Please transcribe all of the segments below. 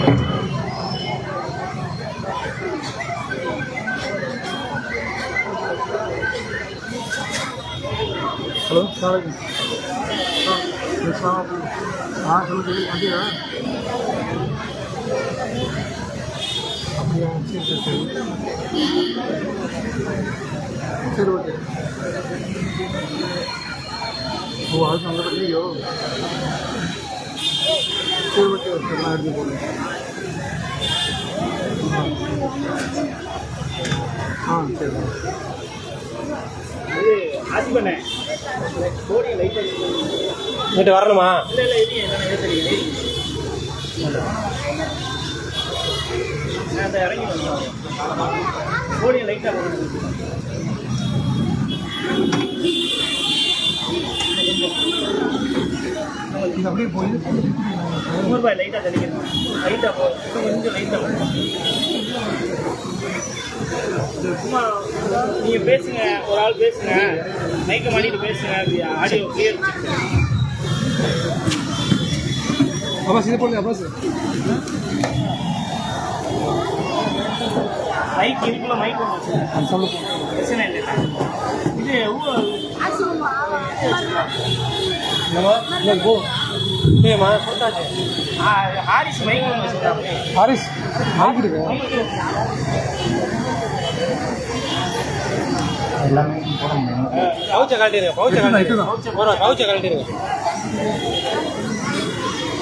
Hello हाँ चलो चलिए आइए फिर ओके वो आज हम लोग नहीं हो फिर ओके नाइट भी बोले हाँ चलो ஆசி பண்ண கோடி லைட் இங்கிட்ட வரணுமா? இல்லை இது என்ன தெரியும் நான் இறங்கி வந்தோம் கோடி லைட்டாக அப்படியே போய் ₹100 லைட்டாக தெளிக்கணும் லைட்டாக கொஞ்சம் லைட்டாக சும்மா நீங்கள் பேசுங்க ஒரு ஆள் பேசுங்க மைக்கை மாட்டிட்டு பேசுங்க ஆடியோ கிளியர் அப்பாஸ் இதை போடுங்க அப்பாஸ் மைக் இதுக்குள்ள மைக் ஒன்று சொல்லுங்க பிரச்சனை இல்லை இது போ ஏமா சொல்லிட்டாச்சு. ஹாரிஸ் மைக் ஒன்று வச்சுருக்காங்க ஹாரிஸ் ஆகிடுங்க எல்லாமே போட முடியும் பவுச்சை கழட்டிடுங்க பவுச்சை கழட்டிடுங்க.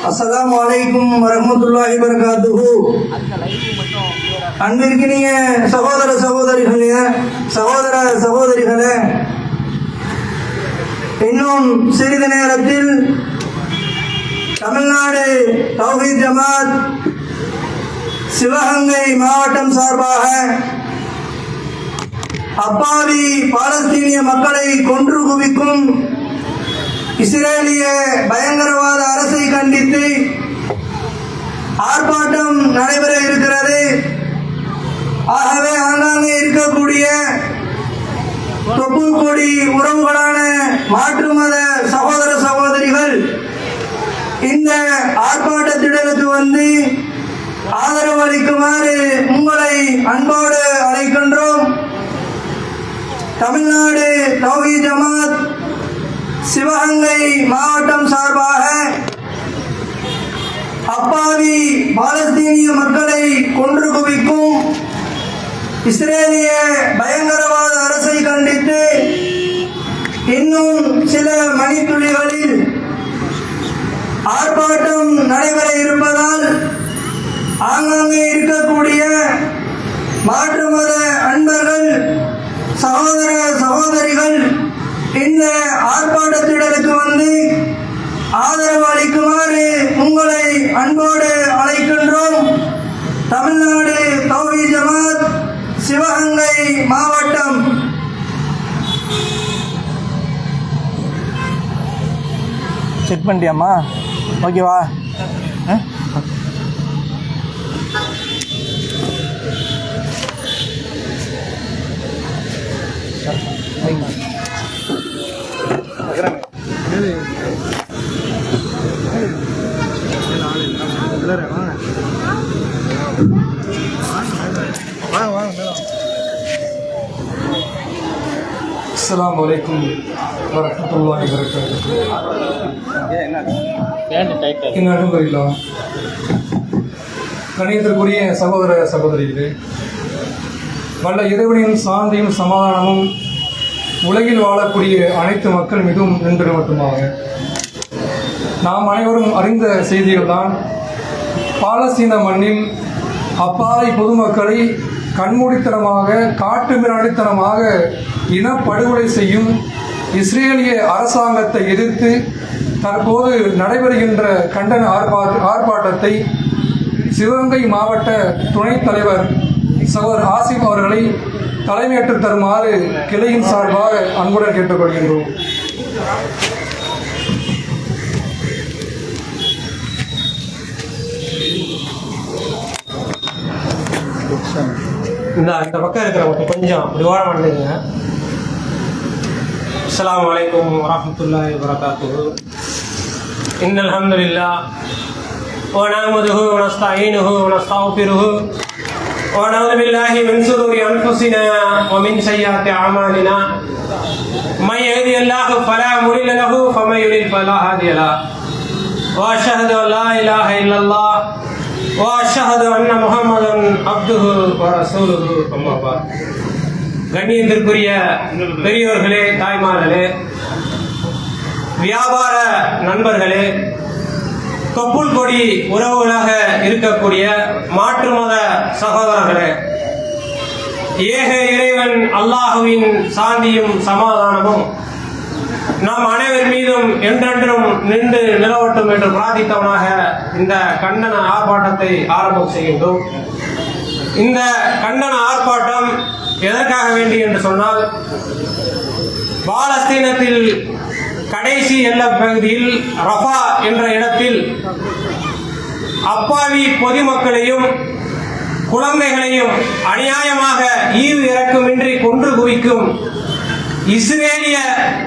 அஸ்ஸலாமு அலைக்கும் வரஹ்மத்துல்லாஹி வபரகாத்துஹு. அன்பிற்கினிய சகோதர சகோதரிகளே, இன்னும் சிறிது நேரத்தில் தமிழ்நாடு தௌஹீத் ஜமாத் சிவகங்கை மாவட்டம் சார்பாக அப்பாவி பாலஸ்தீனிய மக்களை கொன்று குவிக்கும் இஸ்ரேலிய பயங்கரவாத அரசை கண்டித்து ஆர்ப்பாட்டம் நடைபெற இருக்கிறது. ஆகவே ஆங்காங்கே இருக்கக்கூடிய தொப்புள் கொடி உறவுகளான மாற்று மத சகோதர சகோதரிகள் இந்த ஆர்ப்பாட்டத்திடலுக்கு வந்து ஆதரவு அளிக்குமாறு உங்களை அன்போடு அழைக்கின்றோம். தமிழ்நாடு தௌஹீத் ஜமாத் சிவகங்கை மாவட்டம் சார்பாக அப்பாவி பாலஸ்தீனிய மக்களை கொன்று குவிக்கும் இஸ்ரேலிய பயங்கரவாத அரசை கண்டித்து இன்னும் சில மணித்துளிகளில் ஆர்ப்பாட்டம் நடைபெற இருப்பதால் ஆங்காங்கே இருக்கக்கூடிய மாற்று மத அன்பர்கள் சகோதர சகோதரிகள் இந்த ஆர்ப்பாட்டத்திடலுக்கு வந்து ஆதரவு அளிக்குமாறு உங்களை அன்போடு அழைக்கின்றோம். தமிழ்நாடு தௌஹீத் ஜமாத் சிவகங்கை மாவட்டம். செக் பண்ணிட்டியாம்மா? ஓகேவா? அஸ்ஸலாமு அலைக்கும் வரஹ்மத்துல்லாஹி வபரகாத்துஹு. கணியத்திற்குரிய சகோதர சகோதரிகளே, வல்ல இறைவனின் சாந்தியும் சமாதானமும் உலகில் வாழக்கூடிய அனைத்து மக்கள் மிகவும் நின்று மட்டுமாக. நாம் அனைவரும் அறிந்த செய்திகள்தான், பாலஸ்தீன மண்ணில் அப்பாவி பொதுமக்களை கண்மூடித்தனமாக காட்டுமிராண்டித்தனமாக இனப்படுகொலை செய்யும் இஸ்ரேலிய அரசாங்கத்தை எதிர்த்து தற்போது நடைபெறுகின்ற கண்டன ஆர்ப்பாட்டத்தை சிவகங்கை மாவட்ட துணைத் தலைவர் சகோதரர் ஆசிப் அவர்களை தலைமையேற்று தருமாறு கிளையின் சார்பாக அன்புடன் கேட்டுக்கொள்கின்றோம். இந்த பக்கம் இருக்கிறவங்க கொஞ்சம் அப்படி ஓரம் பண்ணுங்க. அஸ்ஸலாமு அலைக்கும் வரஹ்மத்துல்லாஹி வபரகாத்துஹு. இன்னல் ஹம்துலில்லாஹ் ونحمده ونستعينه ونستغفره ونعوذ بالله من شرور أنفسنا ومن سيئات أعمالنا من يهده الله فلا مضل له ومن يضلل فلا هادي له وأشهد أن لا إله إلا الله وأشهد أن محمدا عبده ورسوله أما بعد. கண்ணியத்திற்குரிய பெரியோர்களே, தாய்மார்களே, வியாபார நண்பர்களே, தொப்புள் கொடி உறவுகளாக இருக்கக்கூடிய மாற்று மத சகோதரர்களே, ஏக இறைவன் அல்லாஹுவின் சாந்தியும் சமாதானமும் நம் அனைவர் மீதும் என்றென்றும் நின்று நிலவட்டும் என்று பிரார்த்தித்தவனாக இந்த கண்டன ஆர்ப்பாட்டத்தை ஆரம்பம் செய்கின்றோம். இந்த கண்டன ஆர்ப்பாட்டம் எதற்காக வேண்டி என்று சொன்னால், பாலஸ்தீனத்தில் கடைசி எல்லைப் பகுதியில் ரஃபா என்ற இடத்தில் அப்பாவி பொதுமக்களையும் குழந்தைகளையும் அநியாயமாக ஈவு இறக்கமின்றி கொன்று குவிக்கும் இஸ்ரேலிய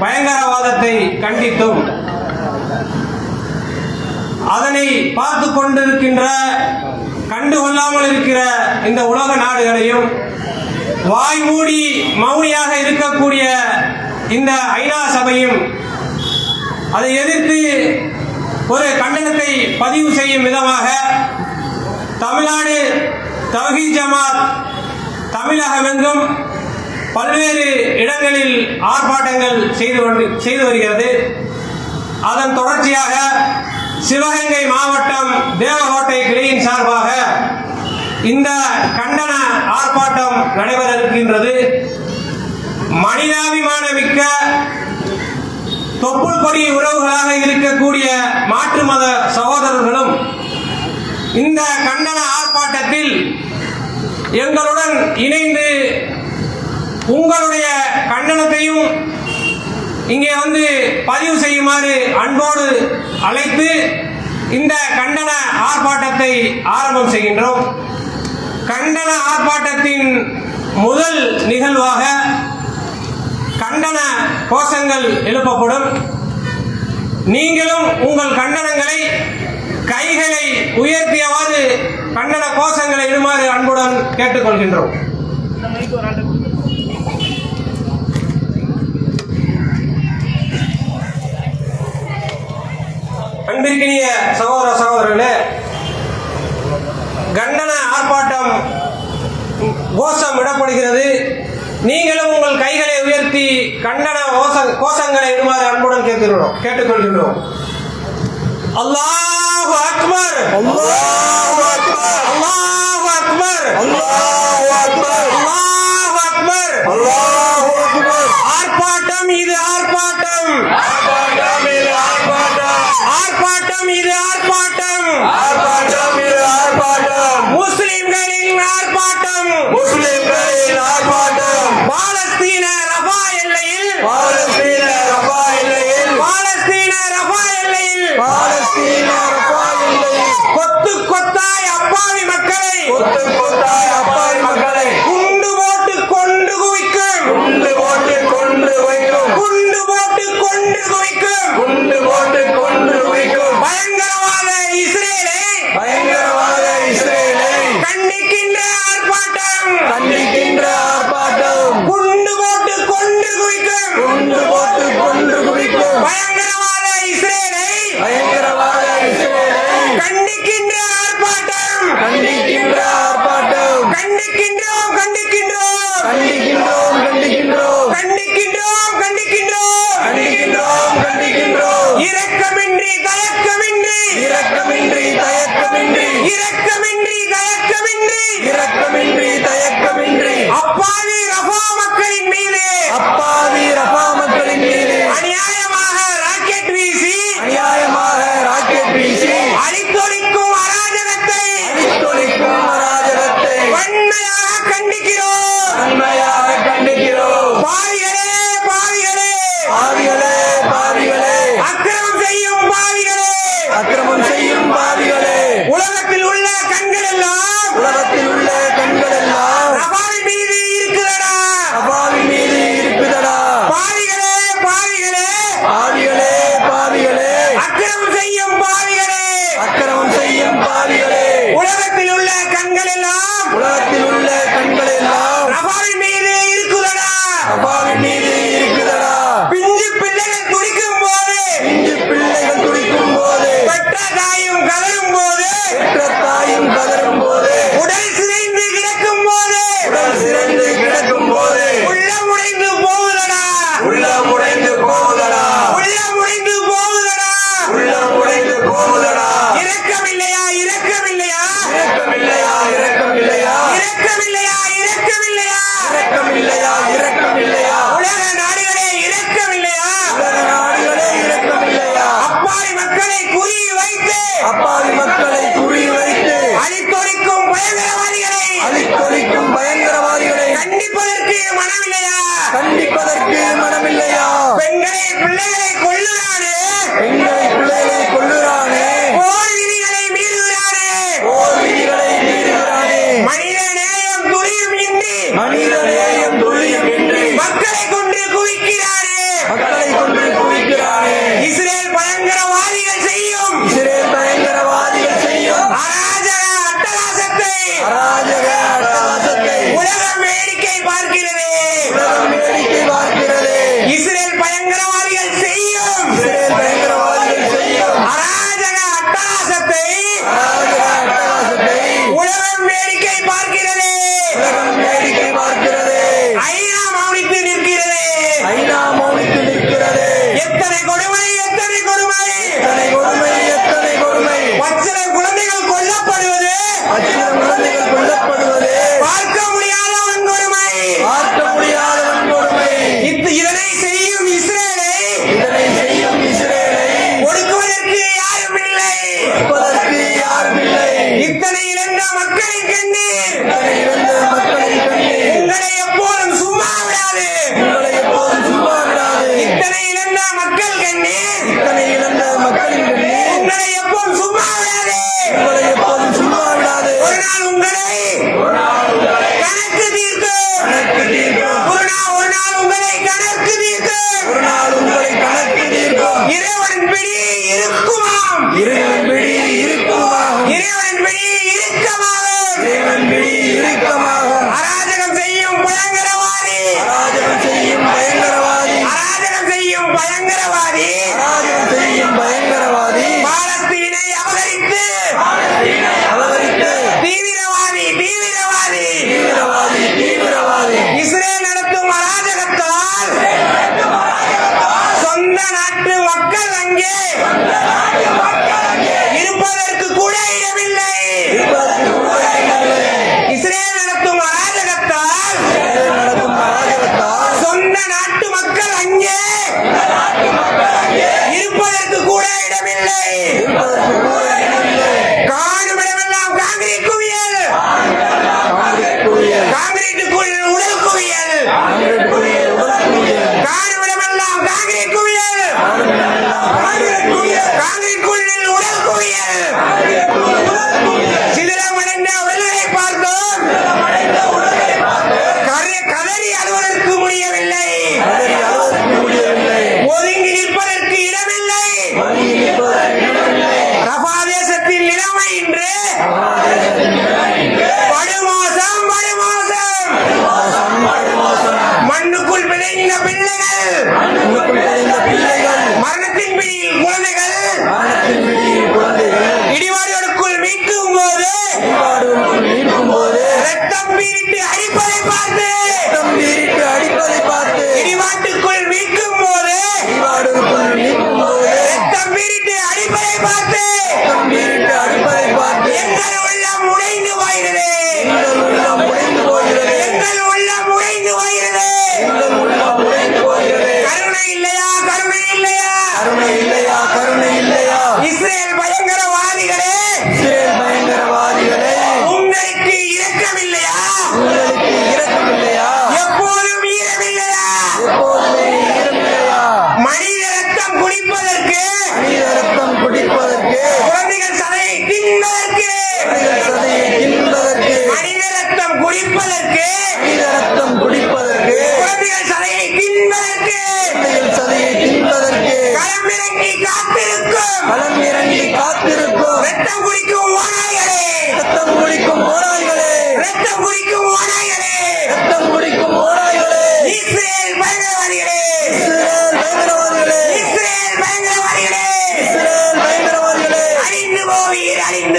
பயங்கரவாதத்தை கண்டித்தும், அதனை பார்த்து கொண்டிருக்கின்ற கண்டுகொள்ளாமல் இருக்கிற இந்த உலக நாடுகளையும், வாய் மூடி மௌனியாக இருக்கக்கூடிய இந்த ஐநா சபையும் அதை எதிர்த்து ஒரு கண்டனத்தை பதிவு செய்யும் விதமாக தமிழ்நாடு தவ்ஹீத் ஜமாத் தமிழகமெங்கும் பல்வேறு இடங்களில் ஆர்ப்பாட்டங்கள் செய்து வருகிறது. அதன் தொடர்ச்சியாக சிவகங்கை மாவட்டம் தேவகோட்டை கிளையின் சார்பாக இந்த கண்டன ஆர்ப்பாட்டம் நடைபெற இருக்கின்றது. மனிதாபிமானமிக்க தொப்புள் கொடி உறவுகளாக இருக்கக்கூடிய மாற்று மத சகோதரர்களும் இந்த கண்டன ஆர்ப்பாட்டத்தில் எங்களுடன் இணைந்து உங்களுடைய கண்டனத்தையும் இங்கே வந்து பதிவு செய்யுமாறு அன்போடு அழைத்து இந்த கண்டன ஆர்ப்பாட்டத்தை ஆரம்பம் செய்கின்றோம். கண்டன ஆர்ப்பாட்டத்தின் முதல் நிகழ்வாக கண்டன கோஷங்கள் எழுப்பப்படும். நீங்களும் உங்கள் கண்டனங்களை கைகளை உயர்த்தியவாறு கண்டன கோஷங்களை இடுமாறு அன்புடன் கேட்டுக்கொள்கின்றோம். அன்பிற்கினிய சகோதர சகோதரர்களே, கண்டன ஆர்ப்பாட்டம் கோஷம் இடப்படுகிறது. நீங்களும் உங்கள் கைகளை உயர்த்தி கண்டன கோஷங்களை இடுமாறு அன்புடன் கேட்டுக்கொள்கின்றோம். அல்லாஹு அக்பர், அல்லாஹு அக்பர், அல்லாஹு அக்பர், அல்லாஹு அக்பர், அல்லாஹு அக்பர், அல்லாஹு அக்பர். ஆர்ப்பாட்டம் இது ஆர்ப்பாட்டம், ஆர்ப்பாட்டம் இது ஆர்ப்பாட்டம், ஆர்ப்பாட்டம் இது ஆர்ப்பாட்டம், ஆர்ப்பாட்டம் இது ஆர்ப்பாட்டம். முஸ்லிம்களின் ஆர்ப்பாட்டம், முஸ்லிம்களின் ஆர்ப்பாட்டம். பாலஸ்தீன ரஃபா எல்லையில், பாலஸ்தீன ரஃபா எல்லையில், பாலஸ்தீன ரஃபா எல்லையில், பாலஸ்தீன ரஃபா எல்லையில் கொத்து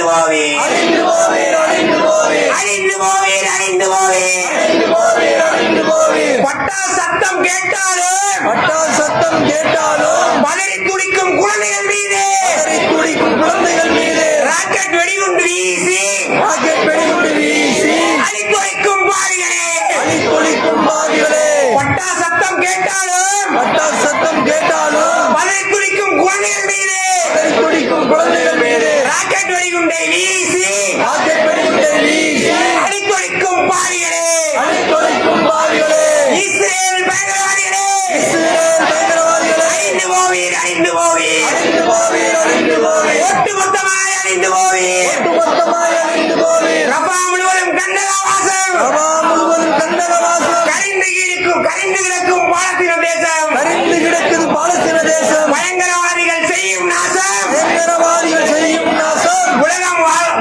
போவீர், அழிந்து போவீர், அழிந்து போவீர், அழிந்து போவீர், அழிந்து போவீர். அழிந்து போவீர், அழிந்து போவீர். பட்டா சத்தம் கேட்டாலும், பட்டால் சத்தம் கேட்டாலும் பதறி துடிக்கும் குழந்தைகள் மீது, பதறி துடிக்கும் குழந்தைகள் மீது ராக்கெட் வெடிகுண்டு வீசி, ராக்கெட் வெடிகுண்டு வீசி அழித்தொழிக்கும் பாவிகளே, அழித்தொழிக்கும் பாவிகளே. பட்டா சத்தம் கேட்டாலும், பட்டால் சத்தம் கேட்டாலும் பதறி துடிக்கும் குழந்தைகள் மீது, பதறி துடிக்கும் குழந்தைகள் மீது ராக்கெட் வெடிகுண்டை வீசி, ராக்கெட் வெடிகுண்டை வீசி அழித்தொழிக்கும் பாவிகளே, அழித்தொழிக்கும் பாவிகளே. இஸ்ரேல் பயங்கரவாதிகளே, இஸ்ரேல் பயங்கரவாதிகளே, அழிந்து போவீர், அழிந்து போவீர், அழிந்து போவீர், அழிந்து போவீர், ஒட்டுமொத்தமாய் அழிந்து போவீர். ஒட்டுமொத்தமாய் அழிந்து போவீர். ரபா முழுவதும் கண்டகவாசம், ரபா முழுவதும் கண்டகவாசம், கரிந்து கிடக்கும் பாலஸ்தீன தேசம், கரிந்து கிடக்குது பாலஸ்தீன தேசம். பயங்கரவாதிகள் செய்யும் நாசம், பயங்கரவாதிகள் செய்யும் நாசம்.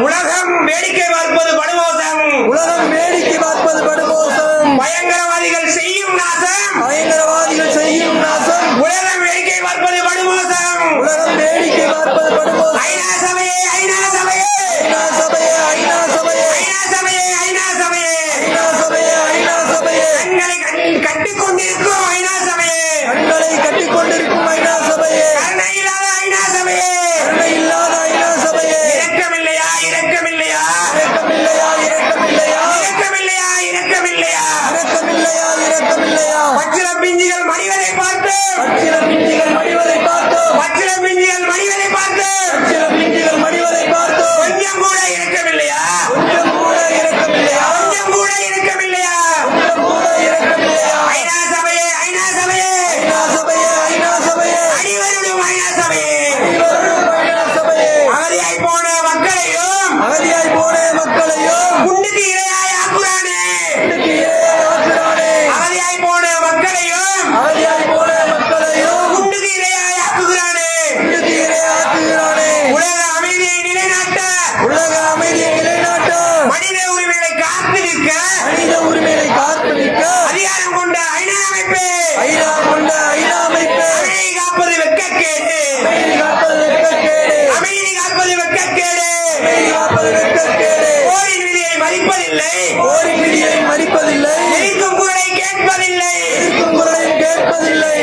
உலகம் வேடிக்கை பார்ப்பது படுமோசம், உலகம் வேடிக்கை பார்ப்பது படுமோசம். பயங்கரவாதிகள் செய்யும் நாசம், பயங்கரவாதிகள் செய்யும் நாசம். உலகம் வேடிக்கை பார்ப்பது படுமோசம். உலகம் வேடிக்கை பார்ப்பது படுமோசம். ஐநா சபையே, ஐநா சபையே, ஐநா சபையே, ஐநா சபையே, ஐநா சபையே, ஐநா சபையே, ஐநா சபையே, ஐநா சபையே, கண்களை கட்டிக்கொண்டிருக்கும் ஐநா சபையே, கண்களை கட்டிக்கொண்டிருக்கும் ஐநா சபையே, கருணை இல்லாத ஐநா சபையே, கருணை இல்லாத ஐநா சபையே, இரக்கமில்லையா, இரக்கமில்லையா, இரக்கமில்லையா, இரக்கமில்லையா, இரக்கமில்லையா, இரக்கமில்லையா, இரக்கமில்லையா, இரக்கமில்லையா. பச்சிளம் பிஞ்சுகள் மடிவதை பார்த்து, பச்சிளம் பிஞ்சுகள் மடிவதை பார்த்தோம், பச்சிளம் பிஞ்சுகள் மடிவதை பார்த்து, பச்சிளம் பிஞ்சுகள் மடிவதை பார்த்தோம். கொஞ்சம் கூட இரக்கமில்லையா, கொஞ்சம் கூட இரக்கமில்லையா, கொஞ்சம் கூட இரக்கமில்லையா. கொஞ்சம் கூட இரக்கமில்லையா. ஐநா சபையே, ஐநா சபையே, ஐநா சபையே, ஐநா சபையே, அடிவருடும் ஐநா சபையே, அனைவரும் ஐநா சபையே. அகதியாய் போன மக்களையும் அகதியாய் போன மக்களையும் குண்டுக்கு இரையாய் ஆக்குறானே, குண்டுக்கு இரையாய் ஆக்குகிறானே. அகதியாய் போன மக்களையும் அகதியாய் போன மக்களையும் குண்டுக்கு இரையாய் ஆக்குகிறானே. குண்டுக்கு இரையாய் ஆக்குகிறானே. உலக அமைதியை நிலைநாட்ட, உலக அமைதியை நிலைநாட்ட, மனித உரிமைகளை காத்து நிற்க மனித உரிமைகளை காத்து நிற்க அதிகாரம் கொண்ட ஐநா அமைப்பு, ஐநா கொண்ட ஐநா அமைப்பு அமைதி காப்பது வெட்கக்கேடு, அமைதி காப்பது வெட்கக்கேடு, அமைதி காப்பது வெட்கக்கேடு. அமைதி காப்பது வெட்கக்கேடு. போரின் விதியை மதிப்பதில்லை, போரின் விதியை மதிப்பதில்லை, எரிக்கும் குரலை கேட்பதில்லை. எதிர்க்கும் குரலையும் கேட்பதில்லை.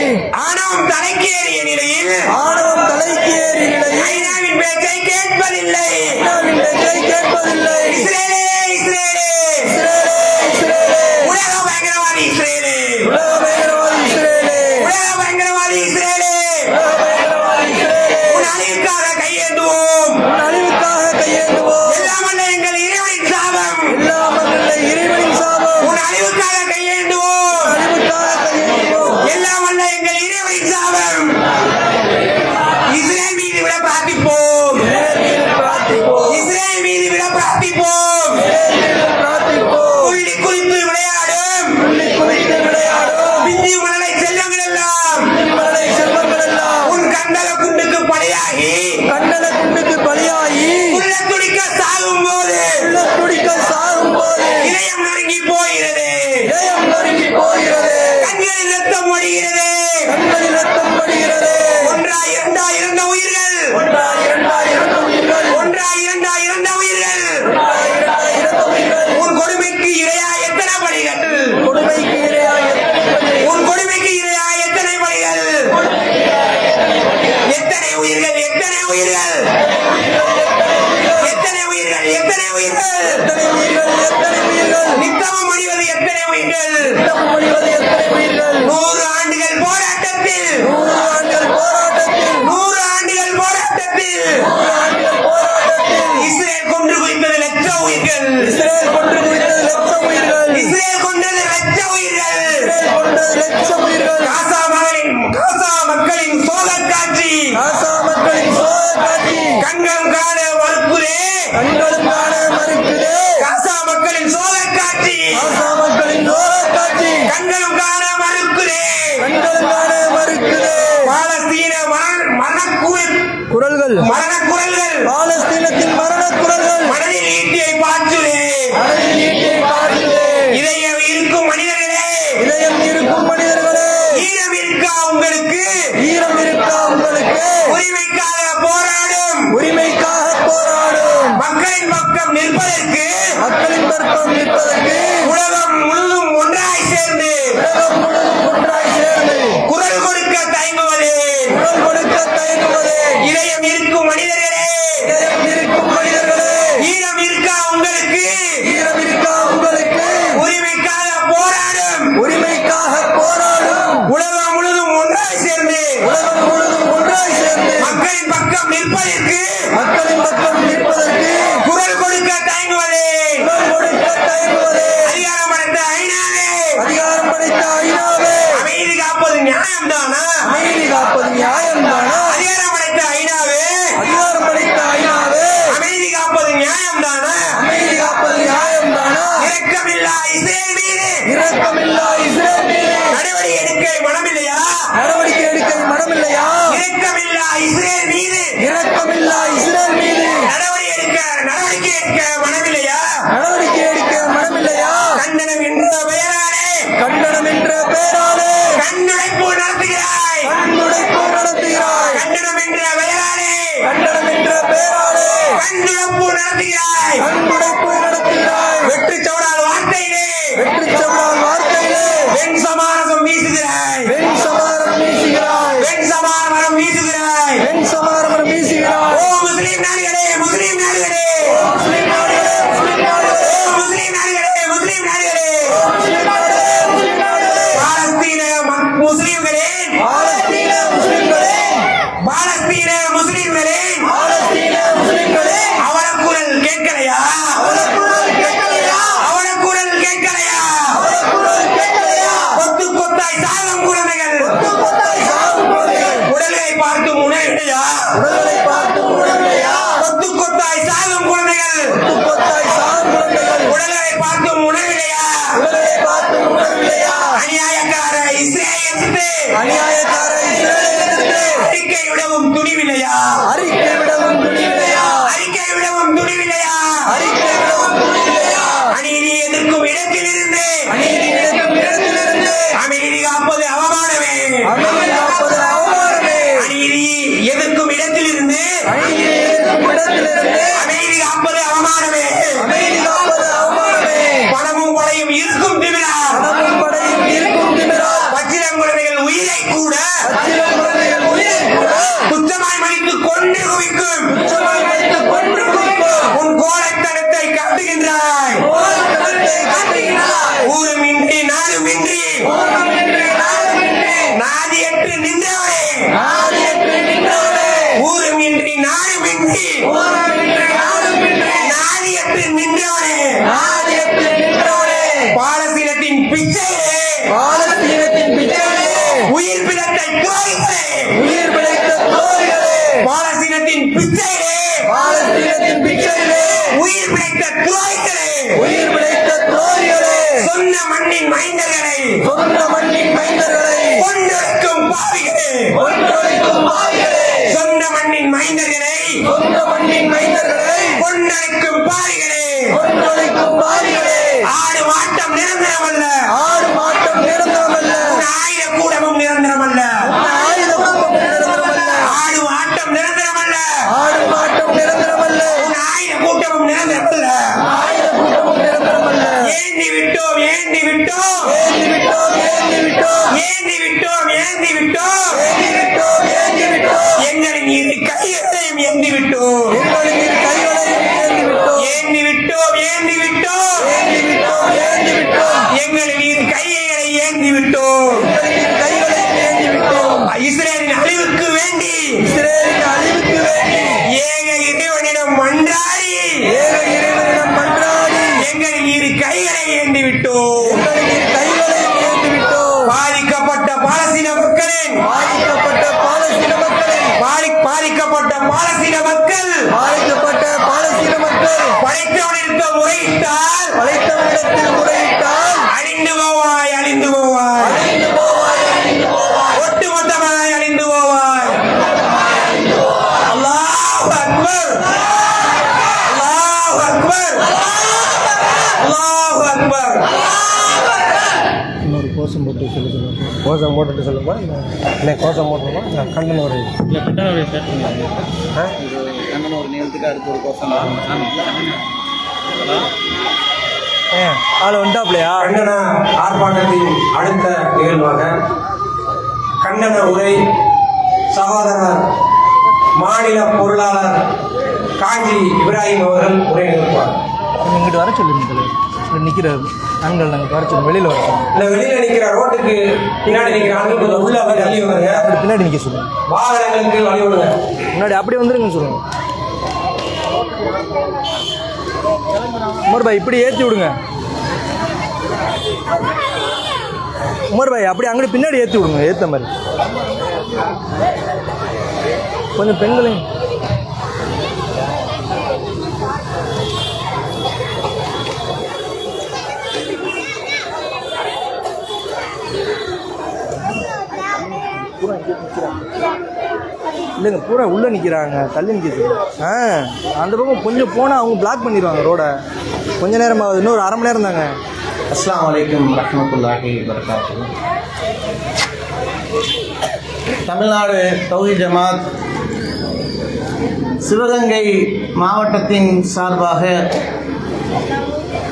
ஆணவம் தலைக்கு ஏறிய நிலையில் ஆணவம் தலைக்கு ஏறி நிலையில் ஐநாவின் பேச்சை கேட்பதில்லை. ஐநாவின் பேச்சை கேட்பதில்லை. இஸ்ரேலே, இஸ்ரேலே, இஸ்ரேலே, இஸ்ரேலே, உலக பயங்கரவாதி இஸ்ரேலே, உலக பயங்கரவாதி இஸ்ரேலே, உலக பயங்கரவாதி இஸ்ரேலே, உலக பயங்கரவாதி இஸ்ரேலே, உன் அழிவுக்காக கையேந்துவோம். உன் அழிவுக்காக கையேந்துவோம். எல்லாம் வல்ல எங்கள் இறைவனின் சாபம், எல்லாம் வல்ல இறைவனின் சாபம். உன் அழிவுக்காக கையேந்துவோம். அழிவுக்காக கையேந்துவோம். எல்லாம் வல்ல எங்கள் இறைவனின் சாபம். இஸ்ரேல் மீது விட பிரார்த்திப்போம், இஸ்ரேல் மீது பிரார்த்திப்போம். இஸ்ரேல் மீது விட பிரார்த்திப்போம். இஸ்ரேல் மீது பிரார்த்திப்போம். துள்ளி குதித்து விளையாடும் துள்ளி குதித்து விளையாடும் பிஞ்சு மணலை செல்வங்கள் எல்லாம் மழை செல்வங்கள் எல்லாம் உன் கண்டல குண்டுக்கு பலியாகி கண்டன குண்டுக்கு பலியாகி உள்ள துடிக்க சாகும் போது உள்ள துடிக்க சாகும் போது இதயம் நொறுங்கி போகிறது, இதயம் நொறுங்கி போகிறது, கண்களில் ரத்தம் ஒடுகிறது. கண்களில் ரத்தம் படுகிறது. ஒன்றா இரண்டா இறந்த உயிர்கள், ஒன்றா இரண்டா இரண்டு உயிர்கள், ஒன்றா இரண்டா இறந்த உயிர்கள். ஒன்றா இரண்டா இரண்டு உயிர்கள். உன் கொடுமைக்கு இரையா எத்தனை பலிகள், கொடுமைக்கு இரையாய் உன் கொடுமைக்கு இரையா எத்தனை பலிகள், எத்தனை உயிர்கள், எத்தனை உயிர்கள், எத்தனை உயிர்கள், எத்தனை உயிர்கள், எத்தனை உயிர்கள், எத்தனை உயிர்கள், நித்தமும் அழிவது எத்தனை உயிர்கள். நித்தம் முடிவது எத்தனை உயிர்கள். 100 ஆண்டுகள் போராட்டத்தில், 100 ஆண்டுகள் போராட்டத்தில், 100 ஆண்டுகள் போராட்டத்தில் 100 ஆண்டுகள் போராட்டத்தில் இஸ்ரேல் கொன்று குவித்தது லட்ச உயிர்கள், இஸ்ரேல் கொன்று குவித்தது லட்சம் உயிர்கள். இஸ்ரேல் கொண்டது லட்ச உயிர்கள். இஸ்ரேல் கொண்டது லட்சம் உயிர்கள். காசா மக்களின் சோதர் காட்சி காசா மக்களின் சோதர் காட்சி கண்களும் காண மறுக்குதே. கண்களும் காண மறுக்குதே. காசா மக்களின் சோதர் காட்சி காசா மக்களின் சோதர் காட்சி கண்களும் காண மறுக்குதே. கண்களும் காண மறுக்குதே. பாலஸ்தீன குரல்கள் மரணக்குரல்கள் பாலஸ்தீனத்தின் மரண குரல்கள் மனதில் ஈட்டியை பாய்ச்சுதே. மனதில் ஈட்டியை பாய்ச்சுதே. இதயம் இருக்கும் மனிதர்களே, இதயம் இருக்கும் மனிதர்களே, ஈரம் இருக்கா உங்களுக்கு, ஈரம் இருக்கா உங்களுக்கு, உரிமைக்காக போராடும் உரிமைக்காக போராடும் மக்கள் மக்களின் பக்கம் நிற்பதற்கு மக்களின் பக்கம் நிற்பதற்கு உலகம் முழுதும் ஒன்றாய் சேர்ந்து உலகம் முழுவதும் ஒன்றாய் சேர்ந்து குரல் கொடுக்க தயங்குவதே குரல் கொடுக்க தயங்குவதே இதயம் இருக்கும் மனிதர்களே, இதயம் இருக்கும் மனிதர்களே, ஈரம் இருக்கா உங்களுக்கு? ஈரம் இருக்கா உங்களுக்கு? உரிமைக்காக போராடும் உரிமைக்காக போராடும் உலகம் முழுதும் ஒன்றாய் சேர்ந்து உலகம் முழுவதும் ஒன்றாய் சேர்ந்து மக்களின் பக்கம் நிற்பதற்கு மக்களின் பக்கம் நிற்பதற்கு குரல் கொடுக்க தயங்குவதே குரல் கொடுக்க தயங்குவதே அதிகாரம் படைத்த ஐநாவே, அதிகாரம் படைத்த ஐநாவே, அமைதி காப்பது நியாயம்தானா? அமைதி காப்பது நியாயம்தானா? அதிகாரம் படைத்த ஐநாவே, அதிகாரம் படைத்த ஐநாவே, அமைதி காப்பது நியாயம்தானா? அமைதி காப்பது நியாயம்தானா? இரக்கமில்லா இஸ்ரேல் மீது இரக்கமில்லா இஸ்ரேல் மீது நடவடிக்கை எடுக்க மனமில்லையா? நடவடிக்கை எடுக்க மனமில்லையா? இரக்கமில்லா இஸ்ரேல் மீது இரக்கமில்லா இஸ்ரேல் மீது நடவடிக்கை எடுக்க மனமில்லையா? நடவடிக்கை எடுக்க மனமில்லையா? கண்டனம் என்ற பெயராலே கண்டனம் என்ற பெயராலே கண்ணுடைப்பு நடத்துகிறாய். கண்துடைப்பு நடத்துகிறாய். கண்டனம் என்ற பெயராலே கண்டனம் என்ற பெயராலே கண்ணுடைப்பு நடத்துகிறாய். கண்துடைப்பு நடத்துகிறாய். வெற்றி சவடால் வார்த்தையிலே வெற்றி சவடால் வார்த்தையிலே வெண் சமாரசம் வீசுகிறாய். வெண் சமாரம் வீசுகிறாய். வெண் சமாரமரம் வீசுகிறாய். வெண் சமாரம் வீசுகிறாய். ஓ முஸ்லிம் நாடுகளே, முஸ்லிம் நாடுகளே, முஸ்லிம் நாடுகளே, முஸ்லிம் நாடுகளே, ஓ முஸ்லிம் நாடுகளே, முஸ்லிம் நாடுகளே, முஸ்லிம் நாடுகளே, முஸ்லிம் நாடுகளே, பாலஸ்தீன முஸ்லிம்களே, பாலஸ்தீன முஸ்லிம்களே, பாலஸ்தீன முஸ்லிம்களே, பாலஸ்தீன முஸ்லிம்களே, அவல குரல் கேட்கலையா? அவல குரல் கேட்கலையா? அவல குரல் கேட்கலையா? அவல குரல் கேட்கலையா? கொத்து கொத்தாய் சாகும் குழந்தைகள் கொத்தாய் சாகும் குழந்தைகள் உடல்களை பார்த்து உணர்வில்லையா? உடல்களை பார்த்து உணர்வில்லையா? கொத்து கொத்தாய் சாகும் குழந்தைகள் கொத்தாய் சாகும் குழந்தைகள் உடல்களை பார்த்து உணர்வில்லையா? உடல்களை பார்த்து உணர்வில்லையா? அநியாயக்கார இஸ்ரேலை எதிர்த்து அநியாயக்கார இஸ்ரேலை எதிர்த்து அறிக்கை விடவும் துணிவில்லையா? அறிக்கை விடவும் துணிவில்லையா? அறிக்கை விடவும் துணிவில்லையா? அறிக்கை விடவும் துணிவில்லையா? அநீதி எதிர்க்கும் இடத்திலிருந்து அநீதி நடக்கும் இடத்திலிருந்து அமைதி காப்பது அவமானமே. அமைதி காப்பது அவமானமே. அநீதி எதிர்க்கும் இடத்திலிருந்து அநீதி எதிர்க்கும் இடத்திலிருந்து அமைதி காப்பது அவமானமே. அமைதி காப்பது அவமானமே. பணமும் கொலையும் இருக்கும் திமிரா பணமும் படையும் இருக்கும் திமிரால் பச்சிலம் குழந்தைகள் உயிரை கூட பச்சிளம் குழந்தைகள் உயிரை கூட குற்றமாய் மதித்து கொண்டு குவிக்கும் குற்றமாய் வைத்து கொன்று குவிக்கும் உன் கோழைத்தனத்தை காட்டுகின்றாய். போராட்டத்தை காட்டுகிறாய். ஊருமின்றி நாடுமின்றி ஊனமின்றி நாடுமின்றி நாதியற்று நின்றவரே, நாடியற்று நின்றவரே. ஊருமின்றி நாடுமின்றி ஊனமின்றி நாடுமின்றி நாதியற்று நின்றவரே, நாடியற்று நின்றவரே. பாலஸ்தீனத்தின் பிச்சையே, பாலஸ்தீனத்தின் பிச்சைகளே, உயிர் பிளத்தை துரோகிகளே, உயிர் பிழைத்த துரோகிகளே, பாலஸ்தீனத்தின் பிச்சையே, பாலஸ்தீனத்தின் பிச்சைகளே, உயிர் பிழைத்த துரோகிகளே, உயிர் பிழைத்த துரோகிகளே, சொன்ன மண்ணின் மைந்தர்களை சொந்த மண்ணின் மைந்தர்களை கொண்டொழிக்கும் பாவிகளே, ஒன்றொழிக்கும் பாவிகளே, சொந்த மண்ணின் மைந்தர்களை சொந்த மண்ணின் மைந்தர்களை கொண்டொழிக்கும் பாவிகளே, ஒன்றொழிக்கும் பாவிகளே. ஆடு மாட்டம் நிரந்தரமல்ல, ஆடு மாட்டம் நிரந்தரமல்ல, உன் ஆயுத கூடமும் நிரந்தரமல்ல, ஆயுத கூட்டம் நிரந்தரமல்ல, ஆடு மாட்டம் நிரந்தரமல்ல, ஆடு மாட்டம் நிரந்தரமல்ல, உன் ஆயுத கூட்டமும் நிரந்தரமல்ல. ஆயுத கூட்டமும் நிரந்தரமல்ல. ஏந்தி விட்டோம், ஏந்தி விட்டோம், ஏந்தி விட்டோம், ஏந்தி விட்டோம், ஏந்தி விட்டோம், ஏந்தி விட்டோம், ஏந்தி விட்டோம், ஏந்தி விட்டோம். எங்களின் இரு கைகளையும் ஏந்தி விட்டோம், எங்களின் இரு கைகளையும் ஏந்தி விட்டோம், ஏந்தி விட்டோம், ஏந்தி விட்டோம், ஏந்தி விட்டோம், ஏந்தி விட்டோம். எங்களின் இரு கைகளை ஏந்தி விட்டோம். எங்களின் இரு கைகளையும் ஏந்தி விட்டோம். இஸ்ரேலின் அழிவுக்கு வேண்டி இஸ்ரேலின் அழிவுக்கு வேண்டி ஏக இறைவனிடம் மன்றாடி ஏக இறைவனிடம் மன்றாடி எங்களின் இரு கைகளை ஏந்தி விட்டோம். எங்களின் இரு கைகளையும் ஏந்தி விட்டோம். பாதிக்கப்பட்ட பாலஸ்தீன மக்களின் பாதிக்கப்பட்ட பாலஸ்தீன மக்களின் பாதிக்கப்பட்ட பாலஸ்தீன மக்கள் பாதிக்கப்பட்ட பாலஸ்தீன மக்கள் படைத்தவனிருக்க முறையிட்டால் படைத்தவனிடத்தில் முறையிட்டால் அழிந்து போவாய், அழிந்து போவாய், அழிந்து போவாய், அழிந்து போவாய், ஒட்டுமொத்தமாய் அழிந்து போவாய். அல்லாஹ் அக்பர், அல்லாஹ் அக்பர், அல்லாஹ் அக்பர். இன்னொரு கோஷம் போட்டு சொல்லுங்க. கோஷம் போட்டுட்டு சொல்லுமா இல்லை கோஷம் போட்டுருமா இல்லை கண்டன உரை இல்லை கண்டன உரை ஸ்டார்ட் பண்ணுங்க. ஆ கண்ணன் ஒரு நிகழ்த்துக்கு அடுத்து ஒரு கோஷம் ஆள் வந்துட்டாப்லையா? கண்டன ஆர்ப்பாட்டத்தின் அடுத்த நிகழ்வாக கண்டன உரை சகோதரர் மாநில பொருளாளர் காஞ்சி இப்ராஹிம் அவர்கள் உரை நிறுத்துவார். இங்கிட்டு வர சொல்லுங்க, நிற்கிற ஆண்கள் நாங்கள் வர சொல்லுங்க, வெளியில் வர சொல்லுங்க. இந்த வெளியில நிற்கிற ரோட்டுக்கு பின்னாடி நிற்கிற ஆண்கள் கொஞ்சம் உள்ள வந்து தள்ளி விடுங்க. அப்படி பின்னாடி நிற்க சொல்லுங்க, வாகனங்களுக்கு வழி விடுங்க. முன்னாடி அப்படி வந்துருங்கன்னு சொல்லுங்க. உமர் பாய் இப்படி ஏற்றி விடுங்க. உமர் பாய் அப்படி அங்கிட்டு பின்னாடி ஏற்றி விடுங்க, ஏற்ற மாதிரி கொஞ்சம் பெண்களையும். இல்லைங்க, பூரா உள்ளே நிற்கிறாங்க, தள்ளி நிற்கிது. அந்த பக்கம் கொஞ்சம் போனால் அவங்க பிளாக் பண்ணிடுவாங்க ரோடை. கொஞ்ச நேரம் ஆகுது, இன்னும் ஒரு அரை மணி நேரம் தாங்க. அஸ்ஸலாமு அலைக்கும் ரஹ்மத்துல்லாஹி வபரகாத்துஹு. தமிழ்நாடு தௌஹீத் ஜமாத் சிவகங்கை மாவட்டத்தின் சார்பாக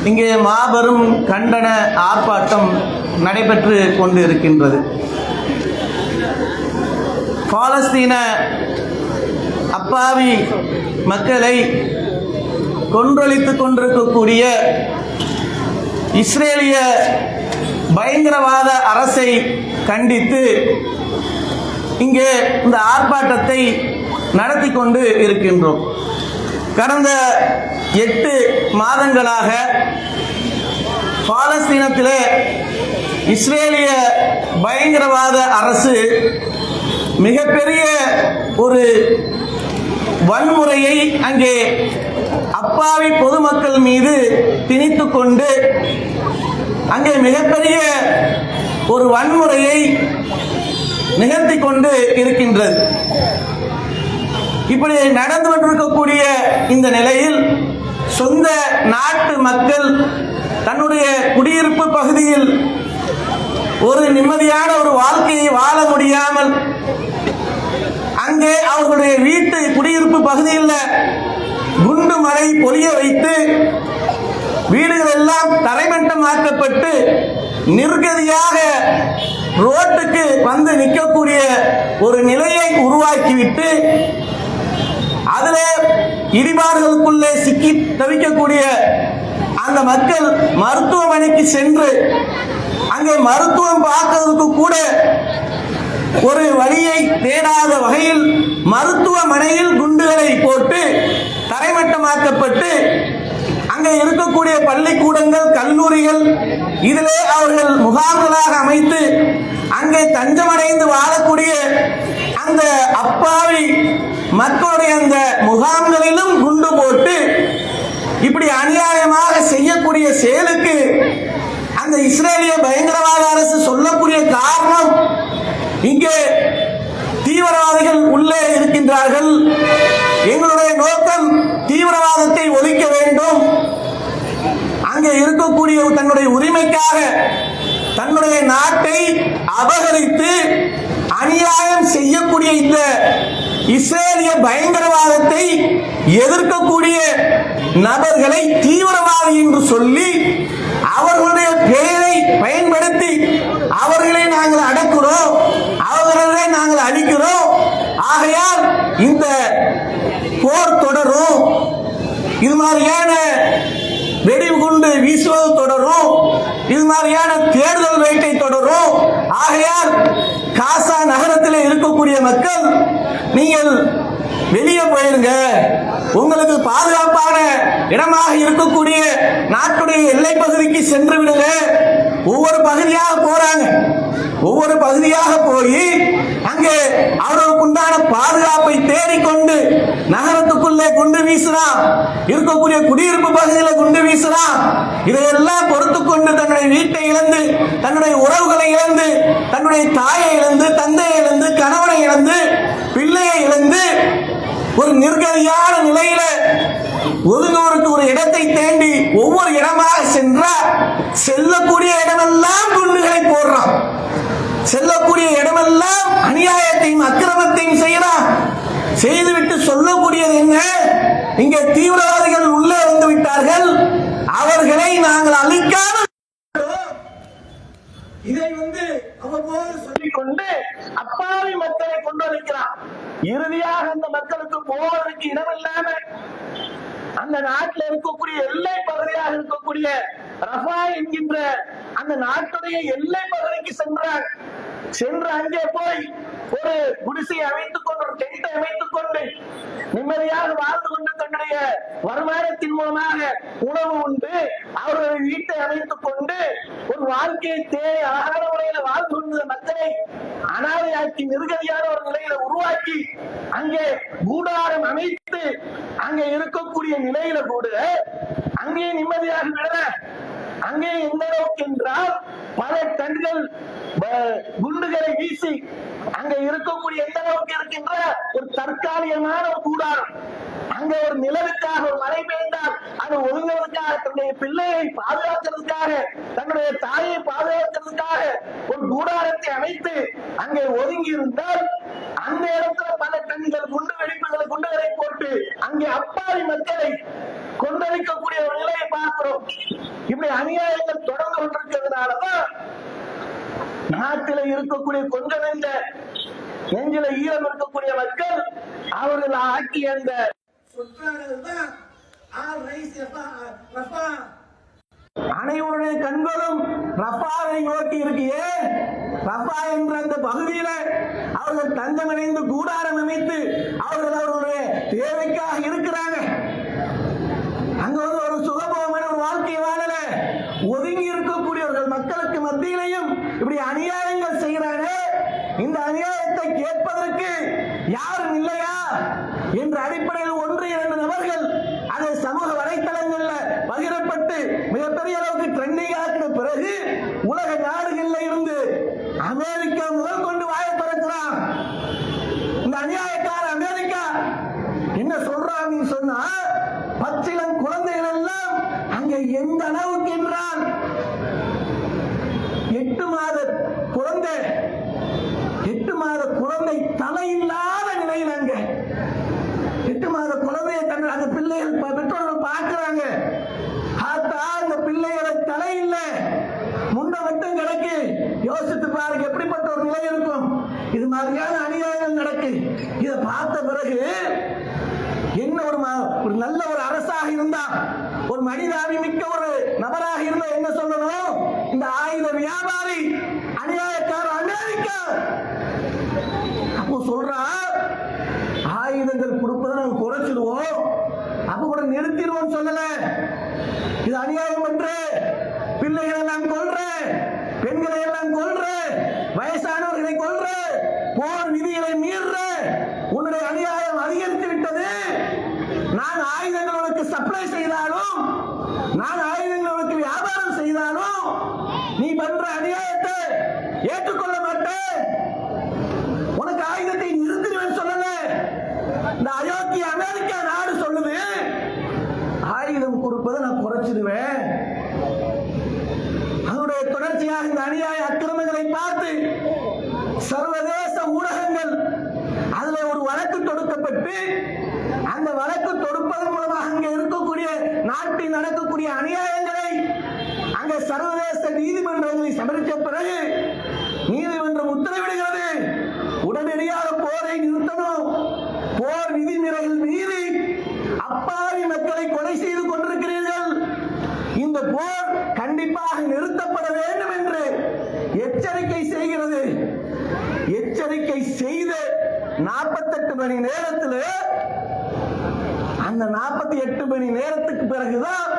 இங்கே மாபெரும் கண்டன ஆர்ப்பாட்டம் நடைபெற்று கொண்டு இருக்கின்றது. பாலஸ்தீன அப்பாவி மக்களை கொன்றொழித்துக் கொண்டிருக்கக்கூடிய இஸ்ரேலிய பயங்கரவாத அரசை கண்டித்து இங்கே இந்த ஆர்ப்பாட்டத்தை நடத்தி கொண்டு இருக்கின்றோம். கடந்த 8 மாதங்களாக பாலஸ்தீனத்திலே இஸ்ரேலிய பயங்கரவாத அரசு மிகப்பெரிய ஒரு வன்முறையை அங்கே அப்பாவி பொதுமக்கள் மீது திணித்து கொண்டு அங்கே மிகப்பெரிய ஒரு வன்முறையை நிகழ்த்தி கொண்டு இருக்கின்றது. இப்படி நடந்து கொண்டிருக்கக்கூடிய இந்த நிலையில் சொந்த நாட்டு மக்கள் தன்னுடைய குடியிருப்பு பகுதியில் ஒரு நிம்மதியான ஒரு வாழ்க்கையை வாழ முடியாமல் அங்கே அவர்களுடைய வீட்டு குடியிருப்பு பகுதியில் குண்டு மழை பொழிய வைத்து வீடுகள் எல்லாம் தரைமட்டமாக்கப்பட்டு நிர்கதியாக ரோட்டுக்கு வந்து நிற்கக்கூடிய ஒரு நிலையை உருவாக்கிவிட்டு அதிலே இடிபாடுகளுக்குள்ளே சிக்கி தவிக்கக்கூடிய அந்த மக்கள் மருத்துவமனைக்கு சென்று அங்கே மருத்துவம் பார்க்கறதுக்கு கூட ஒரு வழியை தேடாத வகையில் மருத்துவமனையில் குண்டுகளை போட்டு தரைமட்டமாக்கப்பட்டு அங்கே இருக்கக்கூடிய பள்ளிக்கூடங்கள், கல்லூரிகள் இதிலே அவர்கள் முகாம்களாக அமைத்து அங்கே தஞ்சமடைந்து வாழக்கூடிய அந்த அப்பாவி மக்களுடைய அந்த முகாம்களிலும் குண்டு போட்டு இப்படி அநியாயமாக செய்யக்கூடிய செயலுக்கு அந்த இஸ்ரேலிய பயங்கரவாத அரசு சொல்லக்கூடிய காரணம், இங்கே தீவிரவாதிகள் உள்ளே இருக்கின்றார்கள், எங்களுடைய நோக்கம் தீவிரவாதத்தை ஒழிக்க வேண்டும், அங்கே இருக்கக்கூடிய தன்னுடைய உரிமைக்காக தன்னுடைய நாட்டை அபகரித்து அநியாயம் செய்யக்கூடிய இந்த இஸ்ரேலிய பயங்கரவாதத்தை எதிர்க்கக்கூடிய நபர்களை தீவிரவாதி என்று சொல்லி அவர்களுடைய பெயரை பயன்படுத்தி அவர்களை நாங்கள் அடக்குறோம், அவர்களை நாங்கள் அழிக்கிறோம், ஆகையால் இந்த போர் தொடரும், இது மாதிரியான வெடிகுண்டு வீசுவது தொடரும், இது மாதிரியான தேர்தல் வேட்டை தொடரும், ஆகையால் காசா நகரத்தில் இருக்கக்கூடிய மக்கள் நீங்கள் வெளியே போயிருங்க, உங்களுக்கு பாதுகாப்பான இடமாக இருக்கக்கூடிய நாட்டுடைய எல்லை பகுதிக்கு சென்று விடுங்க. ஒவ்வொரு பகுதியாக போறாங்க, ஒவ்வொரு பகுதியாக போய் அங்கே அவர்களுக்குண்டான பாதுகாப்பை தேடிக்கொண்டு நகரத்துக்குள்ளே குண்டு வீசலாம், இருக்கக்கூடிய குடியிருப்பு பகுதியில் குண்டு வீசலாம். இதையெல்லாம் பொறுத்து கொண்டு தன்னுடைய வீட்டை இழந்து, தன்னுடைய உறவுகளை இழந்து, தன்னுடைய தாயை இழந்து, தந்தையை இழந்து, கணவனை இழந்து, பிள்ளையை இழந்து ஒரு நிர்கதியான நிலையில ஒதுங்கோருக்கு ஒரு இடத்தை தேண்டி ஒவ்வொரு இடமாக சென்றால் செல்லக்கூடிய இடமெல்லாம் குண்டுகளை போடுறான், செல்லக்கூடிய இடமெல்லாம் அநியாயத்தையும் அக்கிரமத்தையும் செய்யறான். செய்துவிட்டு சொல்லக்கூடியது என்ன? இங்கே தீவிரவாதிகள் உள்ளே வந்து விட்டார்கள், அவர்களை நாங்கள் அழிக்காமல் இதை அவ்வப்போது சொல்லிக் கொண்டு அப்பாவி மக்களை கொண்டு வந்திருக்கிறார். இறுதியாக அந்த மக்களுக்கு போவதற்கு இடமில்லாம அந்த நாட்டில் இருக்கக்கூடிய எல்லை பகுதியாக இருக்கக்கூடிய ரஃபா என்கின்ற அந்த நாட்டுடைய எல்லை பகுதிக்கு சென்று அங்கே போய் ஒரு குடிசையை அமைத்துக் கொண்டு, ஒரு டென்ட்டை அமைத்துக் கொண்டு நிம்மதியாக வாழ்ந்து கொண்டு தன்னுடைய வருமானத்தின் மூலமாக உணவு உண்டு அவர்கள் வீட்டை அமைத்துக் கொண்டு ஒரு வாழ்க்கையை அழகான முறையில் வாழ்ந்து கொண்ட மக்களை அனாதையாக்கி நிர்கதியான ஒரு நிலையில உருவாக்கி அங்கே கூடாரம் அமைத்து அங்கே இருக்கக்கூடிய நிலையில கூட அங்கே நிம்மதியாக விட அங்கே எந்த அளவுக்கு என்றால் பல டன்கள் குண்டுகளை வீசி அங்க இருக்கக்கூடிய எந்த அளவுக்கு இருக்கின்ற ஒரு தற்காலிகமான ஒரு கூடாரம், அங்க ஒரு நிலவுக்காக ஒரு மழை பெய்ந்தால் அது ஒதுங்குவதற்காக, தன்னுடைய பிள்ளையை பாதுகாக்கிறதுக்காக, தன்னுடைய தாயை பாதுகாக்கிறதுக்காக ஒரு கூடாரத்தை அமைத்து அங்கே ஒதுங்கி இருந்தால் அந்த இடத்துல பல டன்கள் குண்டு வெடிப்புகளை குண்டுகளை போட்டு அங்கே அப்பாவி மக்களை கொந்தளிக்கக்கூடிய ஒரு நிலையை பார்க்கிறோம். இப்படி அநியாயங்கள் தொடர்ந்து கொண்டிருக்கிறதுனாலதான் நாட்டில இருக்கக்கூடிய கொஞ்சம் நெஞ்சில ஈரம் இருக்கக்கூடிய மக்கள் அவர்கள் ஆக்கிய அந்த அனைவருடைய கண்களும் ரஃபாவை நோக்கி இருக்கியே. ரஃபா என்ற அந்த பகுதியில அவர்கள் தஞ்சமடைந்து கூடாரம் அமைத்து அவர்களுடைய தேவைக்காக இருக்கிறாங்க. அங்க ஒரு சுகபோகமான ஒரு வாழ்க்கை வாழல, ஒதுங்கி இருக்கக்கூடியவர்கள் மக்களுக்கு மத்தியிலையும் இப்படி அநியாயங்கள் செய்கிறாங்க. இந்த அநியாயத்தை கேட்பதற்கு யாரும் இல்லையா என்ற அடிப்படையில் 1-2 நபர்கள் அதை சமூக வலைத்தளங்கள்ல பகிரப்பட்டு மிகப்பெரிய அளவுக்கு ட்ரெண்டிங் ஆக்கின பிறகு உலக நாடுகள்ல இருந்து அமெரிக்கா முதல் கொண்டு வாய திறக்கிறான். இந்த அநியாயக்கார அமெரிக்கா என்ன சொல்றான்னு சொன்னா, பச்சிளம் குழந்தைகள் எல்லாம் அங்கே எந்த அளவுக்கு என்றால் 8 மாத குழந்தை தலை இல்லாத நிலையில் அங்க 8 மாத குழந்தையை அந்த பிள்ளைகள் பெற்றோர்கள் பார்க்கிறாங்க. அந்த பிள்ளைகளை தலை இல்லை, முண்டை மட்டும் கிடக்கு. யோசித்து பாருங்க எப்படிப்பட்ட ஒரு நிலை இருக்கும். இது மாதிரியான அநியாயங்கள் நடக்கு. இதை பார்த்த பிறகு என்ன ஒரு நல்ல ஒரு அரசாக இருந்தா, ஒரு மனிதாபி மிக்க ஒரு நபராக இருந்தா என்ன சொல்லணும்? இந்த ஆயுத வியாபாரி அநியாயக்கார அமெரிக்கா அப்போ சொல்றா, ஆயுதங்கள் கொடுப்பதை நாங்கள் குறைச்சிடுவோம், அப்ப கூட நிறுத்திடுவோம் சொல்லல. இது அநியாயம் பண்ற, பிள்ளைகளை எல்லாம் கொல்ற, பெண்களை எல்லாம் கொல்ற, வயசானவர்களை கொல்ற, போர் விதிகளை மீற, உன்னுடைய அநியாயம் அதிகரித்து விட்டது. நான் ஆயுதங்கள் உனக்கு சப்ளை செய்தாலும், நான் ஆயுதங்கள் உனக்கு வியாபாரம் செய்தாலும் நீ பண்ற அநியாயத்தை ஏற்றுக்கொள்ள மாட்டேன், உனக்கு ஆயுதத்தை நிறுத்திடுவேன் சொல்லல. இந்த அயோக்கிய அமெரிக்கா நாடு சொல்லுது, ஆயுதம் கொடுப்பதை நான் குறைச்சிடுவேன். அதனுடைய தொடர்ச்சியாக இந்த அநியாய அக்கிரமங்களை பார்த்து சர்வதேச ஊடகங்கள் அதுல ஒரு வழக்கு தொடுக்கப்பட்டு, அந்த வழக்கு தொடுப்பதன் மூலமாக அங்கே இருக்கக்கூடிய நாட்டில் நடக்கக்கூடிய அநியாயங்களை அங்கே சர்வதேச நீதிமன்றங்களை சமர்ப்பித்த பிறகு நீதிமன்றம் உத்தரவிடுகிறது, உடனடியாக போரை நிறுத்தணும். போர் விதிமுறைகள் மீறி அப்பாவி மக்களை கொலை செய்து கொண்டிருக்கிறீர்கள், இந்த போர் கண்டிப்பாக நிறுத்தப்பட வேண்டும் என்று எச்சரிக்கை செய்கிறது. எச்சரிக்கை செய்த 48 மணி நேரத்தில், அந்த 48 மணி நேரத்துக்கு பிறகுதான்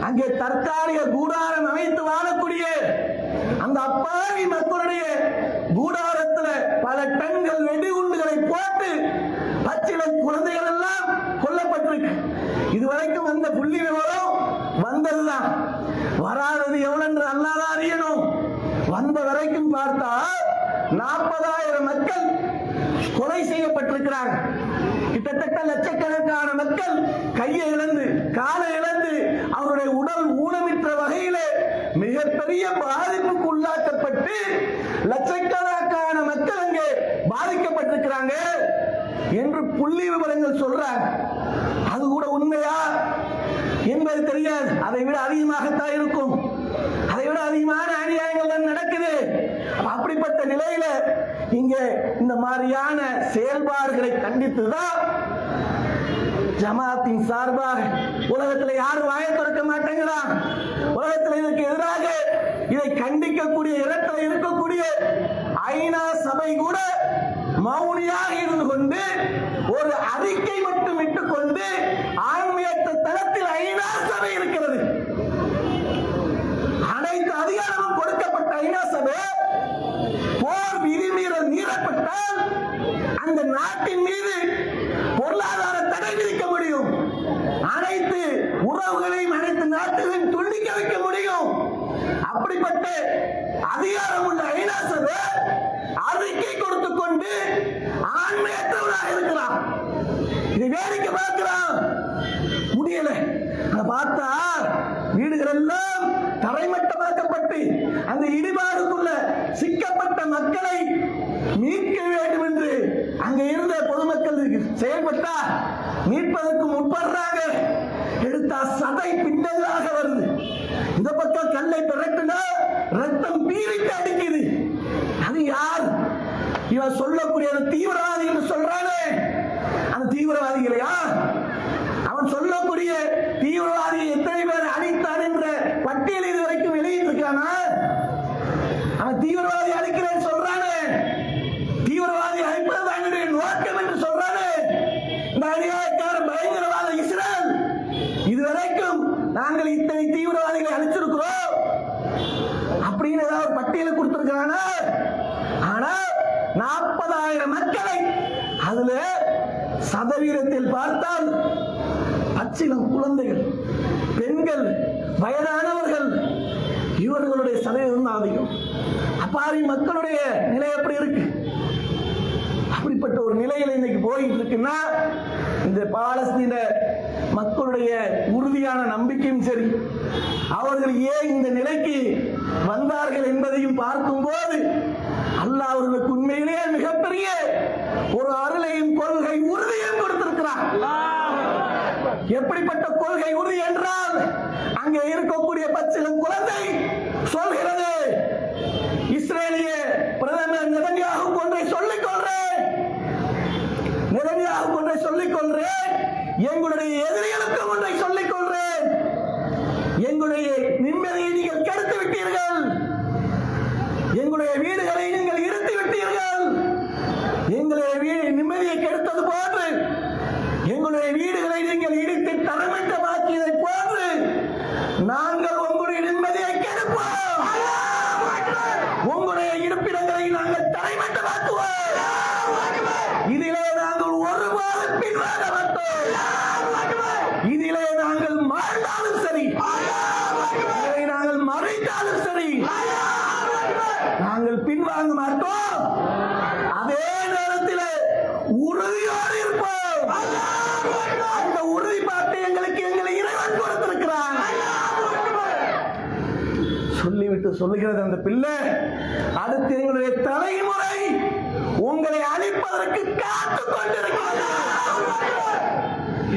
அங்கே தற்காலிக கூடாரம் அமைத்து வாழக்கூடிய அந்த அப்பாவி மக்களுடைய கூடாரத்தில் பல டன்கள் வெடிகுண்டுகளை போட்டு பச்சிளம் குழந்தைகள் எல்லாம் கொல்லப்பட்டிருக்கு. இதுவரைக்கும் வந்த புள்ளி விவரம் வந்ததுதான், வராதது எவ்வளவு என்று அல்லாதான் அறியணும். வந்த வரைக்கும் பார்த்தா 40,000 மக்கள் கொலை செய்யப்பட்டிருக்கிறாங்க. கிட்டத்தட்ட லட்சக்கணக்கான மக்கள் கையை இழந்து காலை இழந்து அவருடைய உடல் ஊனமிற்ற வகையிலே மிகப்பெரிய பாதிப்புக்கு உள்ளாக்கப்பட்டு லட்சக்கணக்கான மக்கள் அங்கே பாதிக்கப்பட்டிருக்கிறாங்க என்று புள்ளி விவரங்கள் சொல்றாங்க. அது கூட உண்மையா என்பது தெரியாது. அதை விட அதிகமாகத்தான் இருக்கும். அதை விட அதிகமான அநியாயங்கள் தான் நடக்குது. அப்படிப்பட்ட நிலையில இங்க இந்த மாதிரியான செயல்பாடுகளை கண்டித்துதான் ஜமாத்தின் சார்பாக உலகத்தில் யாரும் வாயை திறக்க மாட்டேங்கிறான். உலகத்தில் இதற்கு எதிராக இதை கண்டிக்கக்கூடிய இடத்தில் இருக்கக்கூடிய ஐநா சபை கூட மௌனியாக இருந்து கொண்டு ஒரு அறிக்கை மட்டும் விட்டுக் கொண்டு ஆன்மீக தளத்தில் ஐநா சபை இருக்கிறது. அனைத்து அதிகாரமும் கொடுக்கப்பட்ட ஐநா சபை போர் விதிமீறல் மீறப்பட்டால் அந்த நாட்டின் மீது பொருளாதார தடை விதிக்க முடியும். அனைத்து உறவுகளையும் அனைத்து நாடுகளையும் துண்டிக்க வைக்க முடியும். அப்படிப்பட்ட அதிகாரம் உள்ள ஐநா சபை அறிக்கை கொடுத்துக் கொண்டு ஆண்மையற்றவராக இருக்கிறான். இதை வேடிக்கை பார்க்கிறான். முடியல. பார்த்தா வீடுகள் எல்லாம் தரைமட்டமாக்கப்பட்டு அந்த இடிபாடுக்குள்ள சிக்கப்பட்ட மக்களை மீட்க வேண்டும் என்று அங்க இருந்த பொதுமக்கள் செயல்பட்டா மீட்பதற்கு முற்படுறாங்க. எடுத்தா சதை பின்னங்களாக வருது. இந்த பக்கம் கல்லை பிறட்டுனா ரத்தம் பீரிட்டு அடிக்குது. அது யார்? இவன் சொல்லக்கூடிய தீவிரவாதி என்று சொல்றானே, அந்த தீவிரவாதிகளையா? அவன் சொல்லக்கூடிய தீவிரவாதியை எத்தனை பேர் அழித்தான் என்ற பட்டியல் இது வரைக்கும் வெளியிட்டிருக்கானா? அவன் தீவிரவாதி அழிக்கிறேன் சொல்றானே, தீவிரவாதி அழிப்பது என்னுடைய நோக்கம் என்று சொல்றானே. இந்த அநியாயக்கார பயங்கரவாத இஸ்ரேல் இதுவரைக்கும் நாங்கள் இத்தனை தீவிரவாதிகளை அழிச்சிருக்கிறோம் அப்படின்னு ஏதாவது பட்டியலை கொடுத்திருக்கிறானா? ஆனா 40,000 மக்களை அதுல சதவீதத்தில் பார்த்தால் பச்சிளம் குழந்தைகள், பெண்கள், வயதானவர்கள், இவர்களுடைய சதவீதம் அதிகம். அப்பாவி மக்களுடைய நிலை எப்படி இருக்கு? அப்படிப்பட்ட ஒரு நிலையில் இன்னைக்கு போயிட்டு இருக்குன்னா இந்த பாலஸ்தீன மக்களுடைய உறுதியான நம்பிக்கையும் சரி, அவர்கள் ஏன் இந்த நிலைக்கு வந்தார்கள் என்பதையும் பார்க்கும்போது அல்லாஹ் அவர்களுக்கு உண்மையிலேயே மிகப்பெரிய ஒரு அருளையும் கொள்கை உறுதியும் கொடுத்திருக்கிறார். எப்படிப்பட்ட கொள்கை உறுதி என்றால் அங்கே இருக்கக்கூடிய பச்சிளம் குழந்தை சொல்கிறது, இஸ்ரேலிய பிரதமர் நெதன்யாஹு ஒன்றை சொல்லிக் கொள்றேன், நெதன்யாஹு ஒன்றை சொல்லிக் கொள்றேன், எங்களுடைய எதிரிகளுக்கு ஒன்றை சொல்லிக் கொள்றேன், எங்களுடைய நிம்மதியை நீங்கள் கெடுத்து விட்டீர்கள், எங்களுடைய வீடுகளை நீங்கள் இருத்தி விட்டீர்கள், எங்களுடைய நிம்மதியை கெடுத்தது போன்று எங்களுடைய வீடுகளை நீங்கள் இடித்து தரமட்டமாக்கியதை போன்று நாங்கள் உங்களுடைய நிம்மதியை கெடுப்போம், உங்களுடைய இருப்பிடங்களை நாங்கள் தரைமட்டமாக்குவோம், இதிலே நாங்கள் ஒருபாடு பின்வாங்க மாட்டோம், இதிலே நாங்கள் மாறினாலும் சரி, இதை நாங்கள் மறைத்தாலும் சரி, நாங்கள் பின்வாங்க மாட்டோம். அதே நேரத்தில் உறுதியோடு இருப்போம். அந்த உறுதிப்பாட்டை எங்களுக்கு எங்களை இறைவன் கொடுத்திருக்கிறான். சொல்லிவிட்டு சொல்லுகிறது அந்த பிள்ளை, அடுத்து எங்களுடைய தலைமுறை உங்களை அழிப்பதற்கு காத்துக் கொண்டிருக்கிறது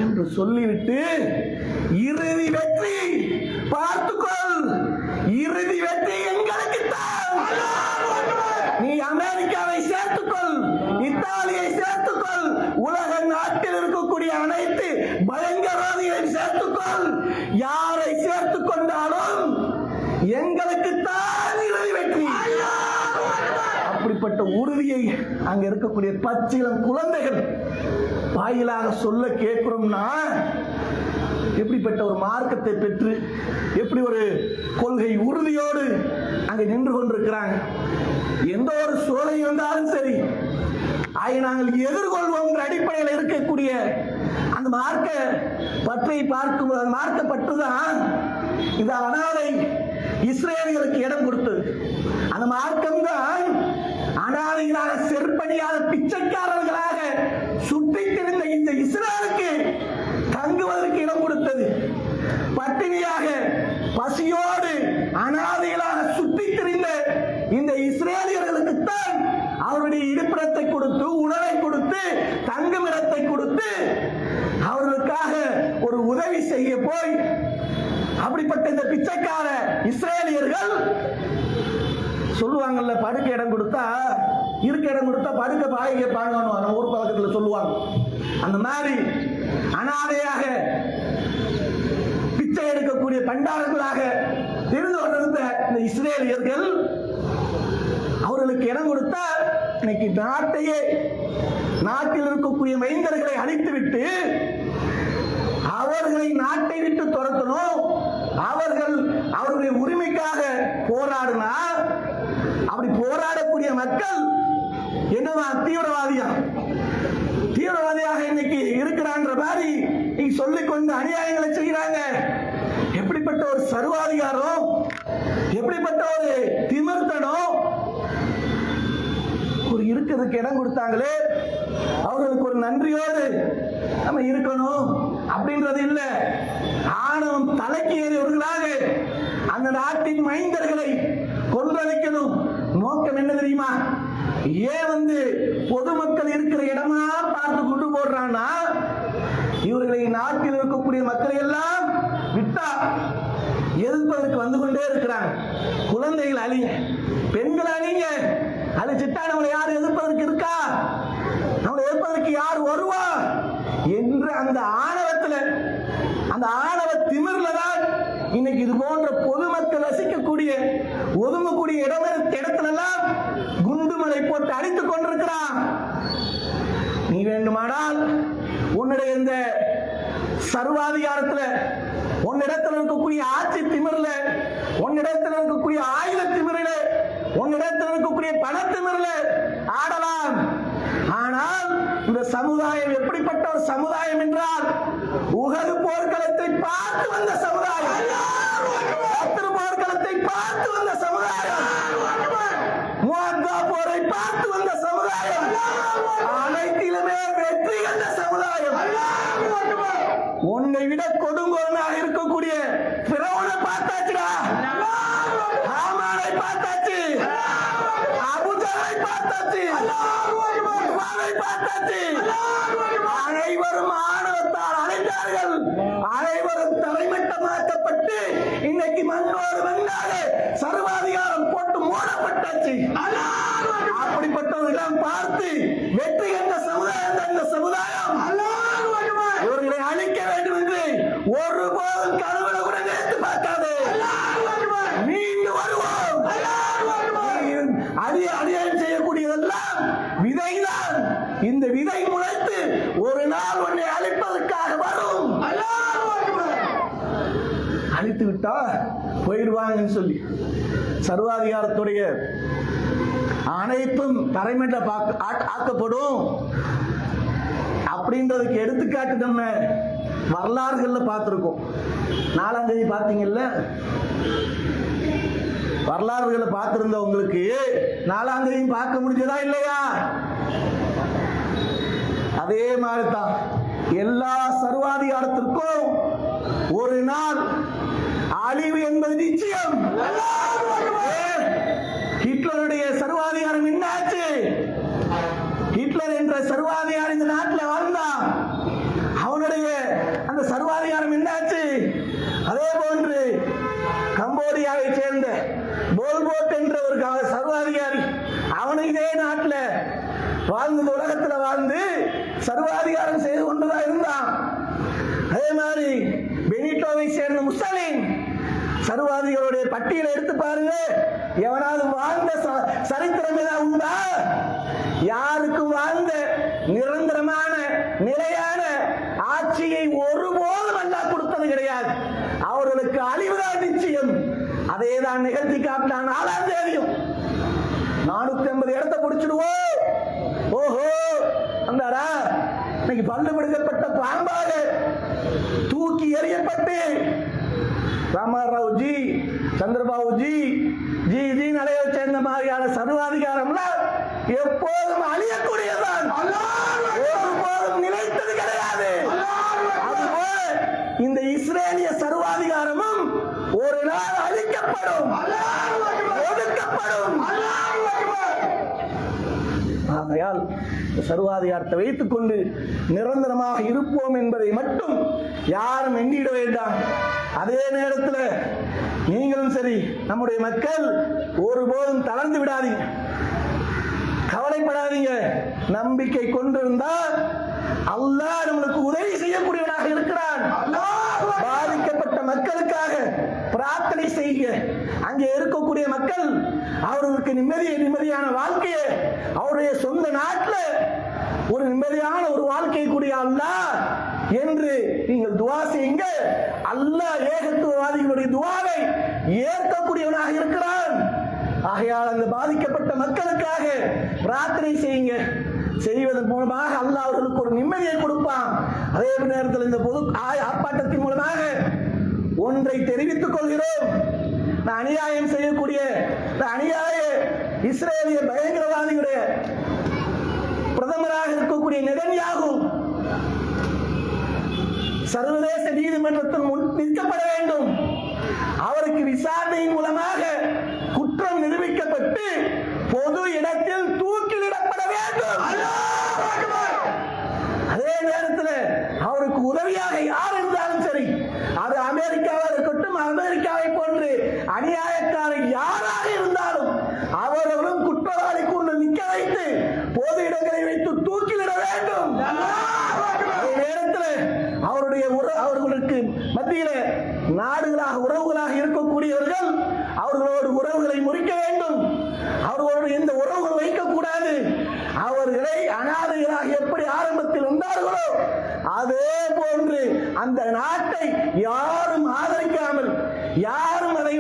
என்று சொல்லிவிட்டு இறுதி வெற்றி பார்த்துக்கொள், இறுதி வெற்றி எங்களுக்கு தான். நீ அமெரிக்காவை சேர்த்துக்கொள், இத்தாலியை சேர்த்துக்கொள், உலக நாட்டில் இருக்கக்கூடிய அனைத்து பயங்கரவாதிகளை சேர்த்துக்கொள், யாரை சேர்த்துக் கொண்டாலும் எங்களுக்கு தான் இறுதி வெற்றி. அப்படிப்பட்ட உறுதியை அங்க இருக்கக்கூடிய பச்சிளம் குழந்தைகள் வாயிலாக சொல்ல கேட்கிறோம்னா எப்படிப்பட்ட ஒரு மார்க்கத்தை பெற்று எப்படி ஒரு கொள்கை உறுதியோடு அங்க நின்று கொண்டிருக்கிறாங்க. எந்த ஒரு சோதனை வந்தாலும் சரி அதை நாங்கள் எதிர்கொள்வோம் என்ற அடிப்படையில் இருக்கக்கூடிய அந்த மார்க்க பற்றை பார்க்கும் மார்க்க பற்றுதான் இந்த அனாதை இஸ்ரேலியர்களுக்கு இடம் கொடுத்தது. அந்த மார்க்கம் தான் அனாதைகளாக செருப்பணியாத பிச்சைக்காரர்களாக சுற்றித் திரிந்த இந்த இஸ்ரேலுக்கு தங்குவதற்கு இடம் கொடுத்தது. பட்டினியாக பசியோடு அனாதைகளாக சுற்றித் திரிந்த இந்த இஸ்ரேலியர்களுக்குத்தான் அவருடைய இருப்பிடத்தை கொடுத்து, உணவை கொடுத்து, தங்குமிடத்தை கொடுத்து அப்படிப்பட்ட இந்த பிச்சைக்கார இஸ்ரேலியர்கள் சொல்லுவாங்கல்ல, படுக்க இடம் கொடுத்தா இருக்க இடம் கொடுத்தா படுக்க பாய கேட்பாங்க, நம்ம ஊர் பழக்கத்தில் சொல்லுவாங்க. அந்த மாதிரி அனாதையாக பிச்சை எடுக்கக்கூடிய பண்டாரங்களாக இருந்து கொண்டிருந்த இந்த இஸ்ரேலியர்கள் அவர்களுக்கு இடம் கொடுத்தா இன்னைக்கு நாட்டில் இருக்கக்கூடிய மைந்தர்களை அழித்துவிட்டு அவர்களை நாட்டை விட்டு துரத்தணும், அவர்களுடைய உரிமைக்காக போராடினா அப்படி போராடக்கூடிய மக்கள் என்னவா தீவிரவாதியாக இன்னைக்கு இருக்கிறான்ற மாதிரி சொல்லிக்கொண்டு அநியாயங்களை செய்கிறாங்க. எப்படிப்பட்ட ஒரு சர்வாதிகாரம், எப்படிப்பட்ட ஒரு திமிர்த்தனம். ஒரு இருக்கிறதுக்கு இடம் கொடுத்தாங்களே அவர்களுக்கு ஒரு நன்றியோடு நம்ம இருக்கணும் அப்படின்றது இல்ல. ஆணவம் தலைக்கு ஏறியவர்களாக அந்த நாட்டின் மைந்தர்களை கொன்றளிக்கணும். நோக்கம் என்ன தெரியுமா? ஏன் பொதுமக்கள் இருக்கிற இடமா பார்த்து கொண்டு போடுறான்னா, இவர்களை நாட்டில் இருக்கக்கூடிய மக்களை எல்லாம் விட்டா எதிர்ப்பதற்கு வந்து கொண்டே இருக்கிறாங்க. குழந்தைகள் அழிங்க, பெண்கள் அழிங்க, அழிச்சிட்டா நம்மளை யார் எதிர்ப்பதற்கு இருக்கா? நம்மளை எதிர்ப்பதற்கு யார் வருவா என்ற அந்த ஆணவத்தில், அந்த ஆணவ திமிர்ல தான் இன்னைக்கு இது போன்ற பொதுமக்கள் வசிக்கக்கூடிய ஒதுங்கக்கூடிய இடத்துல எல்லாம் குண்டுமலை போட்டு அடித்துக் கொண்டிருக்கிறான். நீ வேண்டுமானால் உன்னுடைய இந்த சர்வாதிகாரத்துல, உன்னிடத்தில் இருக்கக்கூடிய ஆட்சி திமிர்ல, உன்னிடத்தில் இருக்கக்கூடிய ஆயுத திமிரில, உன்னிடத்தில் இருக்கக்கூடிய பண திமிர்ல ஆடலாம். ஆனால் இந்த சமுதாயம் எப்படிப்பட்ட ஒரு சமுதாயம் என்றால், உகது போர்க்களத்தை பார்த்து வந்த சமுதாயம், போர்க்களத்தை பார்த்து வந்த சமுதாயம், முஅத்தா போரை பார்த்து வந்த சமுதாயம், அனைத்திலுமே வெற்றி கண்ட சமுதாயம். உன்னை விட கொடுங்கோலனாக இருக்கக்கூடிய பிறவனை பார்த்தாச்சுடா, ஹாமானை பார்த்தாச்சு, அபூஜஹலை பார்த்தாச்சு, உத்பாவை பார்த்தாச்சு. அனைவரும் ஆணவத்தால் அடைந்தார்கள், அனைவரும் தரைமட்டமாக்கப்பட்டு இன்னைக்கு மண்ணோடு மண்ணாக சர்வாதிகாரம் போட்டு மூடப்பட்டாச்சு. அப்படிப்பட்டவர்களிடம் பார்த்து வெற்றி கண்ட சமுதாயம் தான் இந்த சமுதாயம். இவர்களை அழிக்க வேண்டும் என்று ஒருபோதும் கனவுல கூட நினைத்து பார்க்காது. மீண்டும் வருவோம். அநியாயம் செய்யக்கூடியதெல்லாம் விதைதான். இந்த விதை முளைத்து ஒரு நாள் உன்னை அழிப்பதற்காக வரும். அழித்து விட்டா போயிடுவாங்கன்னு சொல்லி சர்வாதிகாரத்துடைய அனைத்தும் தரைமட்ட ஆக்கப்படும் அப்படின்றதுக்கு எடுத்துக்காட்டு நம்ம வரலாறுகள்ல பார்த்திருக்கோம். 4ஆம் தேதி பார்த்தீங்கல்ல, வரலாறுகளை பார்த்திருந்தவங்களுக்கு 4ஆம் தேதி பார்க்க முடிஞ்சதா இல்லையா? அதே மாதிரி தான் எல்லா சர்வாதிகாரத்திற்கும் ஒரு நாள் அழிவு என்பது நிச்சயம். ஹிட்லருடைய சர்வாதிகாரம் என்னாச்சு? ஹிட்லர் என்ற சர்வாதிகாரி இந்த நாட்டில் வாழ்ந்தான். அவனுடைய அந்த சர்வாதிகாரம் என்னாச்சு? அதே போன்று கம்போடியாவை சேர்ந்த போல்போட் என்ற ஒரு சர்வாதிகாரி, அவனும் இதே நாட்டில் வாழ்ந்து உலகத்தில் வாழ்ந்து சர்வாதிகாரம் செய்து கொண்டுதான் இருந்தான். அதே மாதிரி பெனிட்டோவை சேர்ந்த முஸ்லிம் சர்வாதிகளுடைய பட்டியலை எடுத்து பாருங்க. எவனாவது வாழ்ந்த சரித்திரம் ஏதாவது உண்டா? யாருக்கும் வாழ்ந்த நிரந்தரமான நிலையான ஆட்சியை ஒருபோதும் அல்லாஹ் கொடுத்தது கிடையாது. அவர்களுக்கு அழிவுதான் நிச்சயம். அதே தான் நிகழ்த்தி காட்டினான் 4ஆம் தேதியும். 450 இடத்தை பிடிச்சிடுவோம். ஓஹோ, அந்தாரா இன்னைக்கு பல்லு பிடிக்கப்பட்ட பாம்பாக தூக்கி எறியப்பட்டு ராமராவ் ஜி, சந்திரபாபு ஜி, ஜி நடைய சேர்ந்த மாதிரியான சர்வாதிகாரம்ல எப்போதும் அழியக்கூடியதான், ஒருபோதும் நிலைத்தது கிடையாது. அதுபோல் இந்த இஸ்ரேலிய சர்வாதிகாரமும் ஒரு நாள் அழிக்கப்படும், ஒடுக்கப்படும். ஆகையால் சர்வாதிகாரத்தை வைத்துக் கொண்டு நிரந்தரமாக இருப்போம் என்பதை மட்டும் யாரும் எண்ணிட வேண்டாம். அதே நேரத்தில் நீங்களும் சரி, நம்முடைய மக்கள் ஒருபோதும் தளர்ந்து விடாதீங்க, கவலைப்படாதீங்க. நம்பிக்கை கொண்டிருந்தால் அல்லாஹ் நம்மளுக்கு உதவி செய்யக்கூடியவனாக இருக்கிறான். பாதிக்கப்பட்ட மக்களுக்காக பிரார்த்தனை செய்ய, அங்கே இருக்கக்கூடிய மக்கள் அவர்களுக்கு நிம்மதியான வாழ்க்கையை, அவருடைய சொந்த நாட்டில் ஒரு நிம்மதியான ஒரு வாழ்க்கை கூடிய அல்லாஹ் என்று நீங்கள் துவா செய்யுங்க. அல்லாஹ் ஏகத்துவவாதிகளுடைய துவாவை ஏற்கக்கூடியவனாக இருக்கிறான். ஆகையால் அந்த பாதிக்கப்பட்ட மக்களுக்காக பிரார்த்தனை செய்யுங்க. செய்வதன் மூலமாக அல்லாஹ் அவர்களுக்கு ஒரு நிம்மதியை கொடுப்பான். அதே நேரத்தில் இந்த பொது ஆர்ப்பாட்டத்தின் மூலமாக ஒன்றை தெரிவித்துக் கொள்கிறோம். அநியாயம் செய்யக்கூடிய அநியாய இஸ்ரேலிய பயங்கரவாதியுடைய பிரதமராக இருக்கக்கூடிய நெதன்யாகு சர்வதேச நீதிமன்றத்தில் முன் நிற்கப்பட வேண்டும். அவருக்கு விசாரணையின் மூலமாக குற்றம் நிரூபிக்கப்பட்டு பொது இடத்தில் தூக்கிலிடப்பட வேண்டும். அதே நேரத்தில் அவருக்கு உதவியாக யார் இருந்தாலும் சரி, அது அமெரிக்காவாக இருக்கட்டும், அமெரிக்காவை போன்று அநியாயக்காரர் யாராக இருந்தாலும் அவர்களும் குற்றவாளி கொண்டு நிற்க வைத்து பொது இடங்களை வைத்து தூக்கிலிட வேண்டும். அதே நேரத்தில் அவர்களுக்கு மத்தியில நாடுகளாக உறவுகளாக இருக்கக்கூடியவர்கள் அவர்களோடு உறவுகளை முறிக்க வேண்டும். அவர்களோடு எந்த உறவுகள் வைக்கக்கூடாது. அவர்களை அநாதைகளாக எப்படி ஆரம்பத்தில் இருந்தார்களோ அதே போன்று அந்த நாட்டை யாரும் ஆதரிக்காமல், யாரும் அதை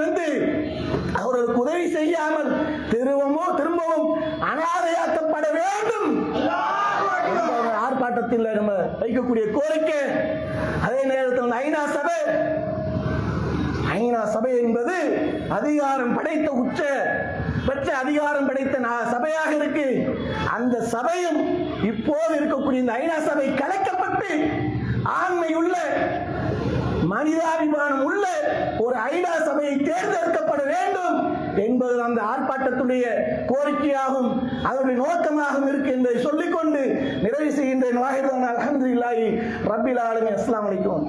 அவர்களுக்கு உதவி செய்யாமல் திரும்பவும் அநாதையாக்கப்பட வேண்டும். ஆர்ப்பாட்டத்தில் நம்ம வைக்கக்கூடிய கோரிக்கை. அதே நேரத்தில் ஐநா சபை என்பது அதிகாரம் படைத்த உச்சபட்ச அதிகாரம் படைத்த சபையாக இருக்கு. அந்த சபையும் இப்போது இருக்கக்கூடிய இந்த ஐநா சபை கலைக்கப்பட்டு ஆண்மையுள்ள மனிதாபிமானம் உள்ள ஒரு ஐநா சபையை தேர்ந்தெடுக்கப்பட வேண்டும் என்பது அந்த ஆர்ப்பாட்டத்துடைய கோரிக்கையாகும், அதனுடைய நோக்கமாகவும் இருக்கு என்பதை சொல்லிக்கொண்டு நிறைவு செய்கின்றேன். வாஹிதான் அல்ஹம்துலில்லாஹி ரப்பில் ஆலமீன். அஸ்ஸலாமு அலைக்கும்.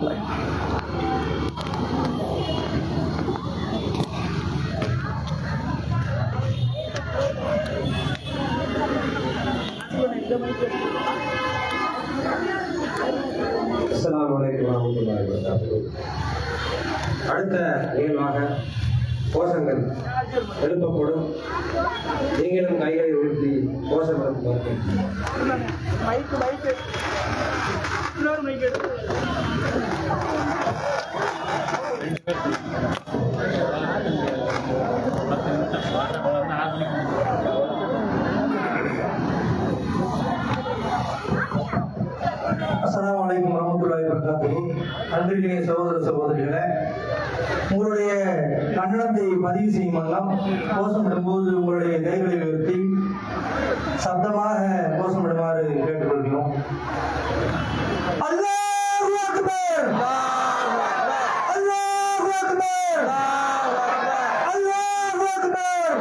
அஸ்ஸலாமு அலைக்கும் வரஹ்மத்துல்லாஹி வபரகாத்துஹு. அடுத்த நிகழ்வாக கோஷங்கள் எழுப்பப்படும். நீங்களும் கைகளை உயர்த்தி கோஷங்கள் அஸ்ஸலாமு அலைக்கும் வரஹ்மத்துல்லாஹி வபரகாத்துஹு. அன்பிற்கினிய சகோதர சகோதரிகளே, உங்களுடைய கண்டனத்தை பதிவு செய்யும் வண்ணம் கோஷமிடும்போது உங்களுடைய கைகளை உயர்த்தி சத்தமாக கோஷமிடுமாறு கேட்டுக்கொள்கிறோம். அல்லாஹு அக்பர், அல்லாஹு அக்பர், அல்லாஹு அக்பர்.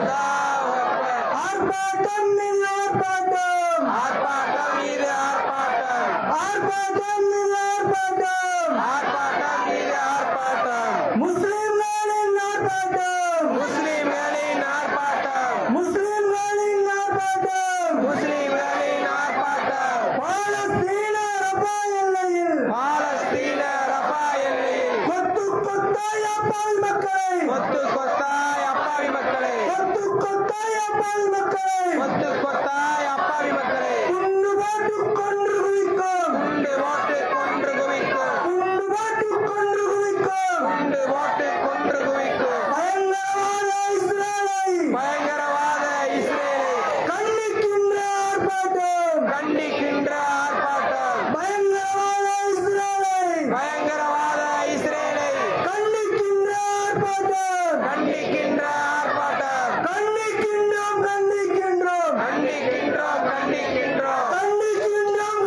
ஆர்ப்பாட்டம் மீது ஆர்ப்பாட்டம், ஆர்ப்பாட்டம் மீது ஆர்ப்பாட்டம், ஆர்ப்பாட்டம் மீது ஆர்ப்பாட்டம், ஆர்ப்பாட்டம் மீது ஆர்ப்பாட்டம். முஸ்லிம்களின் ஆர்ப்பாட்டம், முஸ்லிம்களின் ஆர்ப்பாட்டம், முஸ்லிம்களின் ஆர்ப்பாட்டம், முஸ்லிம்களின் ஆர்ப்பாட்டம். பாலஸ்தீன ரஃபா எல்லையில், பாலஸ்தீன ரஃபா எல்லையில் கொத்து கொத்தாய் அப்பாவி மக்களை, கொத்து கொத்தாய் அப்பாவி மக்களை, கொத்து கொத்தாய் அப்பாவி மக்களை, கொத்து கொத்தாய் அப்பாவி மக்களை குண்டு போட்டு கொன்று குவிக்கும், குண்டு போட்டு கொன்று குவிக்கும், குண்டு போட்டு கொன்று குவிக்கும், குண்டு போட்டு கொன்று குவிக்கும். பயங்கரவாத இஸ்ரேலை, பயங்கரவாத இஸ்ரேலை கண்டிக்கின்ற ஆர்ப்பாட்டம், கண்டிக்கின்ற ஆர்ப்பாட்டம். பயங்கரவாத இஸ்ரேலை, பயங்கரவாத இஸ்ரேலை கண்டிக்கின்ற ஆர்ப்பாட்டம், கண்டிக்கின்ற ஆர்ப்பாட்டம். கண்டிக்கின்றோம், கண்டிக்கின்றோம், கண்டிக்கின்றோம், கண்டிக்கின்றோம், கண்டிக்கின்றோம்,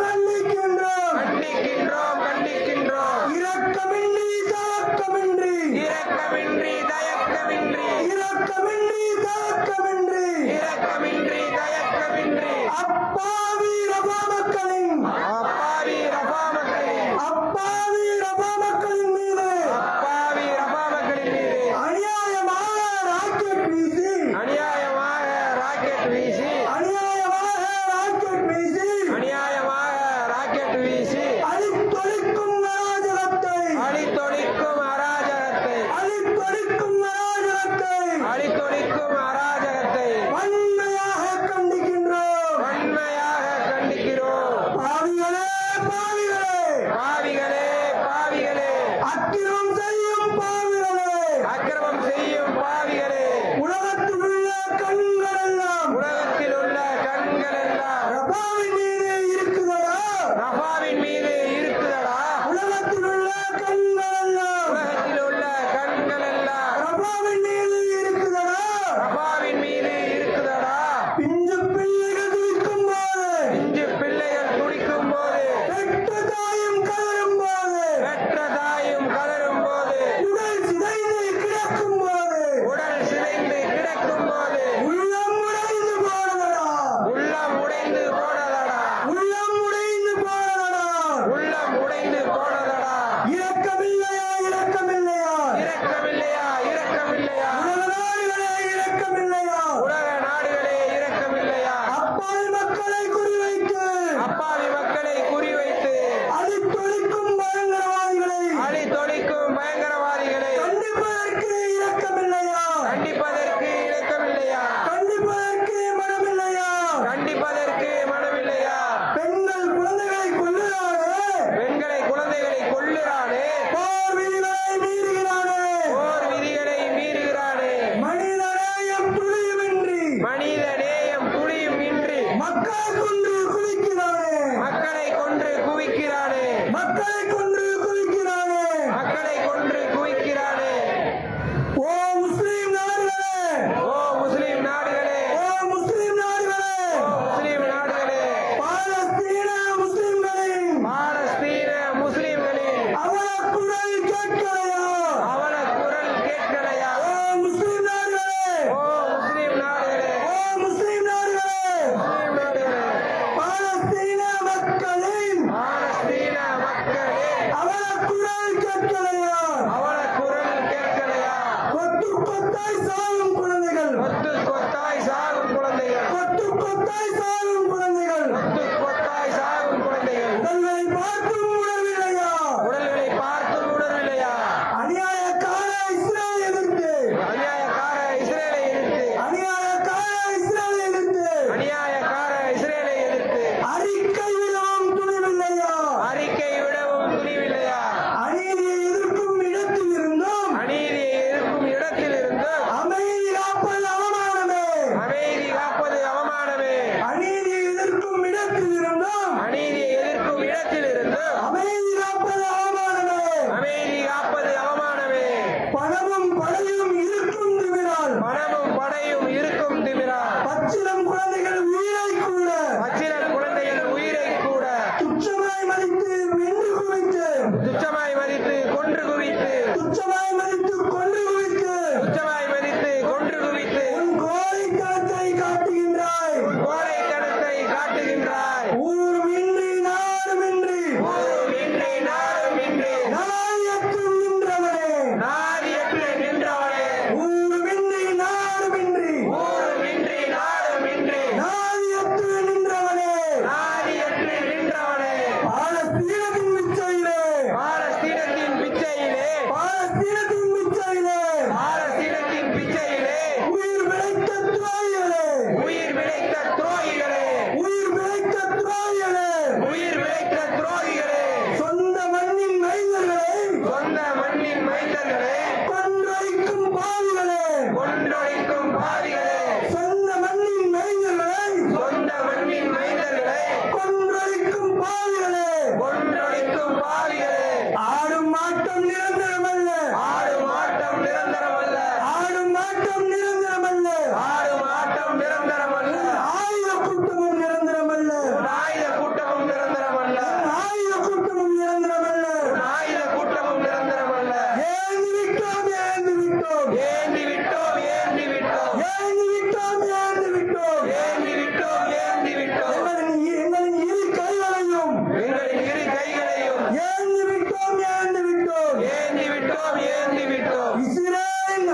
தயக்கமின்றி இரக்கமின்றி தயக்கமின்றி இரக்கமின்றி தயக்கமின்றி அப்பாவி ரபா மக்களின் அப்பாவி ரபா மக்களின் அப்பாவி ரபா மக்களின் மீது அப்பாவி ரபா மக்களின் மீது அநியாயமாக ராக்கெட் வீசி அநியாயமாக ராக்கெட் வீசி அநியாயமாக ராக்கெட் வீசி அநியாயமாக ராக்கெட் வீசி அழித்தொழிக்கும் அராஜகத்தை அழித்தொழிக்கும் அராஜகத்தை அழித்தொழிக்கும் அராஜகத்தை அழித்தொழிக்கும் அராஜகத்தை வன்மையாக கண்டிக்கின்றோம் வன்மையாக கண்டிக்கிறோம். பாவிகளே பாவிகளே பாவிகளே பாவிகளே அக்கிரம் செய்யும் பாவிகளே அக்கிரமம் செய்யும் பாவிகளே உலகத்தில் உள்ள கண்கள் எல்லாம் உலகத்தில் உள்ள கண்கள் எல்லாம் ரபாவின் மீது இருக்குதடா ரஃபாவின் மீது இருக்குதடா. உலகத்தில் உள்ள கண்கள் எல்லாம் உலகத்தில் உள்ள கண்கள் எல்லாம் ரபாவின் மீது இருக்குதடா ரஃபாவின் மீது இருக்குதடா. பிஞ்சு பிள்ளைகள் துடிக்கும் போது பிஞ்சு பிள்ளைகள் துடிக்கும் போது பெற்ற தாயும் கலரும் போது பெற்ற தாயும் கதறும் போது உடல் சிதைந்து கிடக்கும் போது உடல் சிதைந்து கிடக்கும் போது உள்ளம் உடைந்து போனதடா உள்ளம் உடைந்து போனதடா. உள்ளம் உடைந்து போனதடா உள்ளம் உடைந்து போனதடா. இரக்கமில்லையா இரக்கமில்லையா இரக்கமில்லையா இரக்கமில்லையா உலக நாடுகளே இரக்கமில்லையா உலக நாடுகளே இரக்கமில்லையா அப்பாவி மக்களை குறிவைத்து அப்பாவி மக்களை குறிவைத்து அழித்தொழிக்கும் பயங்கரவாதிகளை அழித்தொழிக்கும் பயங்கரவாதிகளை கண்டிப்பதற்கு இரக்கமில்லையா கண்டிப்பதற்கு இரக்கமில்லையா கண்டிப்பதற்கு மனமில்லையா கண்டிப்பதற்கு மனமில்லையா பெண்கள் குழந்தைகளை கொல்லுகிறானே பெண்களை குழந்தைகளை கொல்லுறானே போர் விதிகளை மீறுகிறானே போர் விதிகளை மீறுகிறானே மனிதநேயம் துளியுமின்றி மனித நேயம் துளியும் இன்றி மக்களை கொன்று குவிக்கிறானே மக்களை கொன்று குவிக்கிறானே மக்களை கொன்று குவிக்கிறானே மக்களை கொன்று குவிக்கிறானே. ஓ முஸ்லிம் நாடுகளே ஓ முஸ்லிம் நாடுகளே ஓ முஸ்லிம் நாடுகளே ஓ முஸ்லிம் நாடுகளே பாலஸ்தீன முஸ்லிம்களின் பாலஸ்தீன முஸ்லிம்களின் அவல குரல் கேட்கலையா அவல குரல் கேட்கலையா. ஓ முஸ்லிம் நாடுகளே ஓ முஸ்லிம் நாடுகளே ஓ முஸ்லிம் நாடுகளே முஸ்லிம் நாடுகளே பாலஸ்தீன மக்களின் பாலஸ்தீன மக்களே அவல குரல் கேட்கலையா அவல குரல் கேட்கலையா. கொத்து கொத்தாய் சாகும் குழந்தைகள் கொத்து கொத்தாய் சாகும் குழந்தைகள் கொத்து கொத்தாய் சாகும் குழந்தைகள் கொத்து கொத்தாய் சாகும் குழந்தைகள் உடல்களை பார்த்தும் உணர்வில்லையா உடல்களை பார்த்தும் உணர்வில்லையா. அநியாயக்கார இஸ்ரேல் எதிர்த்து அநியாயக்கார இஸ்ரேலை எதிர்த்து அநியாயக்கார இஸ்ரேல் எதிர்த்து அநியாயக்கார இஸ்ரேலை எதிர்த்து அறிக்கை விடவும் துணிவில்லையா அறிக்கை விடவும் துணிவில்லையா. அநீதியை எதிர்க்கும் இடத்தில் இருந்தும் அநீதியை எதிர்க்கும் இடத்தில் இருந்து அமைதி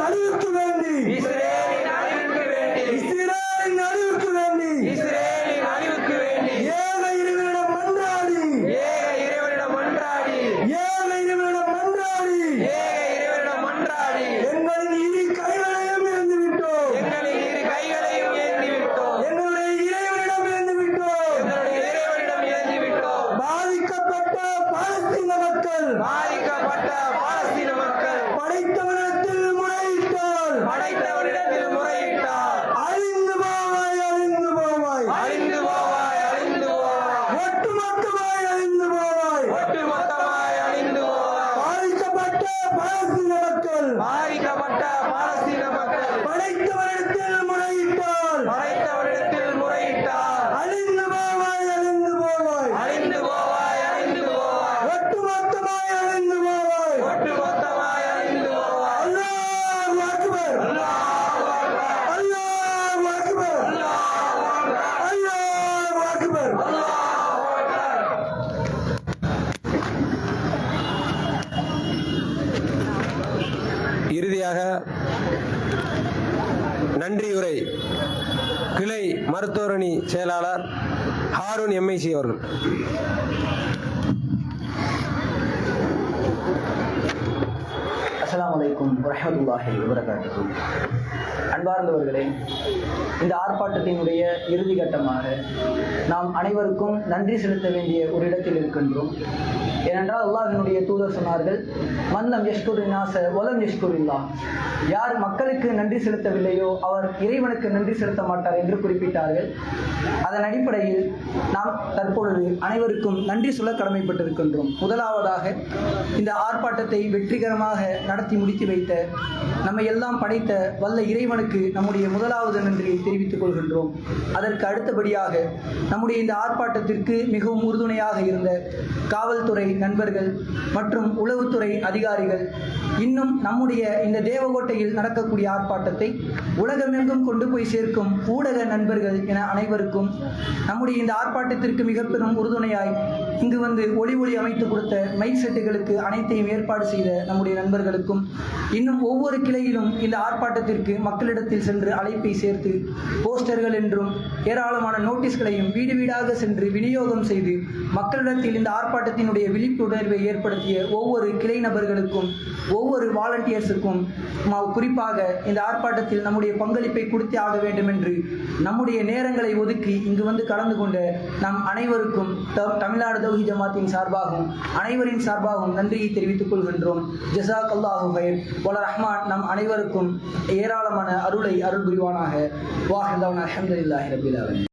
அழிவுக்கு வேண்டி இஸ்ரேலின் அழிவுக்கு வேண்டி இஸ்ரேலின் அழிவுக்கு வேண்டி இஸ்ரேலின் அழிவுக்கு வேண்டி ஏக இறைவனிடம் மன்றாடி ஏக இறைவனிடம் மன்றாடி ஏக இறைவனிடம் மன்றாடி ஏக இறைவனிடம் மன்றாடி எங்களின் இரு கைகளையும் இழந்து விட்டோம் எங்களின் இரு கைகளையும் ஏந்தி விட்டோம் எங்களுடைய இறைவனிடம் இழந்து விட்டோம் எங்களுடைய இறைவனிடம் ஏந்தி விட்டோம் பாதிக்கப்பட்ட பாலஸ்தீன மக்கள் பாதிக்கப்பட்ட பாலஸ்தீன மக்கள் படைத்தவனிடத்தில் முறையிட்டால் படைத்தவரிடத்தில் முறையிட்டார் அழிந்து போவாய் அழிந்து போவாய் அழிந்து போவாய் அழிந்து போவாய் ஒட்டுமொத்தமாய் அழிந்து போவாய் ஒட்டுமொத்தமாய் அழிந்து போவாய் பாதிக்கப்பட்ட பாலஸ்தீன மக்கள் பாதிக்கப்பட்ட பாலஸ்தீன மக்கள் படைத்தவரிடத்தில் முறையிட்டால் படைத்தவரிடத்தில் முறையிட்டார் அழிந்து போவாய் அழிந்து போவாய் அழிந்து போவாய் அழிந்து போவாய் ஒட்டுமொத்தமாய் அழிந்து போவாய் ஒட்டுமொத்தமாய் அழிந்து போவாய் அல்லாஹ் அக்பர் அல்லாஹ் அக்பர் அல்லாஹ் அக்பர் அல்லாஹ் அக்பர் இறுதியாக நன்றியுரை கிளை மருத்துவரணி செயலாளர் ஹாரூன் எம்ஐசி அவர்கள். அஸ்ஸலாமு அலைக்கும் வரஹ்மத்துல்லாஹி வபரகாத்துஹு. அன்பார்ந்தவர்களே, இந்த ஆர்ப்பாட்டத்தினுடைய இறுதி கட்டமாக நாம் அனைவருக்கும் நன்றி செலுத்த வேண்டிய ஒரு இடத்தில் இருக்கின்றோம். ஏனென்றால் அல்லாஹ்வினுடைய தூதர் சொன்னார்கள், மன்னம் யஷ்குரின்னாஸ வலம் யஷ்குரில்லாஹ். யார் மக்களுக்கு நன்றி செலுத்தவில்லையோ அவர் இறைவனுக்கு நன்றி செலுத்த மாட்டார் என்று குறிப்பிட்டார்கள். அதன் அடிப்படையில் நாம் தற்பொழுது அனைவருக்கும் நன்றி சொல்ல கடமைப்பட்டிருக்கின்றோம். முதலாவதாக இந்த ஆர்ப்பாட்டத்தை வெற்றிகரமாக நடத்தி முடித்து வைத்த நம்மை எல்லாம் படைத்த வல்ல இறைவனுக்கு நம்முடைய முதலாவது நன்றியை தெரிவித்துக் கொள்கின்றோம். அதற்கு அடுத்தபடியாக நம்முடைய இந்த ஆர்ப்பாட்டத்திற்கு மிகவும் உறுதுணையாக இருந்த காவல்துறை நண்பர்கள் மற்றும் உளவுத்துறை அதிகாரிகள், இன்னும் நம்முடைய இந்த தேவகோட்டையில் நடக்கக்கூடிய ஆர்ப்பாட்டத்தை உலகமெங்கும் கொண்டு போய் சேர்க்கும் ஊடக நண்பர்கள் என அனைவருக்கும், நம்முடைய இந்த ஆர்ப்பாட்டத்திற்கு மிக பெரும் உறுதுணையாய் இங்கு வந்து ஒளி அமைத்து கொடுத்த மைக் செட்டுகளுக்கு அனைத்தையும் ஏற்பாடு செய்த நம்முடைய நண்பர்களுக்கும், இன்னும் ஒவ்வொரு கிளையிலும் இந்த ஆர்ப்பாட்டத்திற்கு மக்களிடத்தில் சென்று அழைப்பை சேர்த்து போஸ்டர்கள் என்றும் ஏராளமான நோட்டீஸ்களையும் வீடு வீடாக சென்று விநியோகம் செய்து மக்களிடத்தில் இந்த ஆர்ப்பாட்டத்தினுடைய விழிப்புணர்வை ஏற்படுத்திய ஒவ்வொரு கிளை நபர்களுக்கும், ஒவ்வொரு வாலண்டியர்ஸுக்கும், குறிப்பாக இந்த ஆர்ப்பாட்டத்தில் நம்முடைய பங்களிப்பை கொடுத்தே ஆக வேண்டும் என்று நம்முடைய நேரங்களை ஒதுக்கி இங்கு வந்து கலந்து கொண்ட நம் அனைவருக்கும் தமிழ்நாடு தௌஹீத் ஜமாத்தின் சார்பாகவும் அனைவரின் சார்பாகவும் நன்றியை தெரிவித்துக் கொள்கின்றோம். ஜஸாக் அல்லாஹு ஹைர். வல ரஹ்மான் நம் அனைவருக்கும் ஏராளமான அருள் புரிவானாக. வாஹிதவன் அல்ஹம்துலில்லாஹி ரப்பில் ஆலமீன்.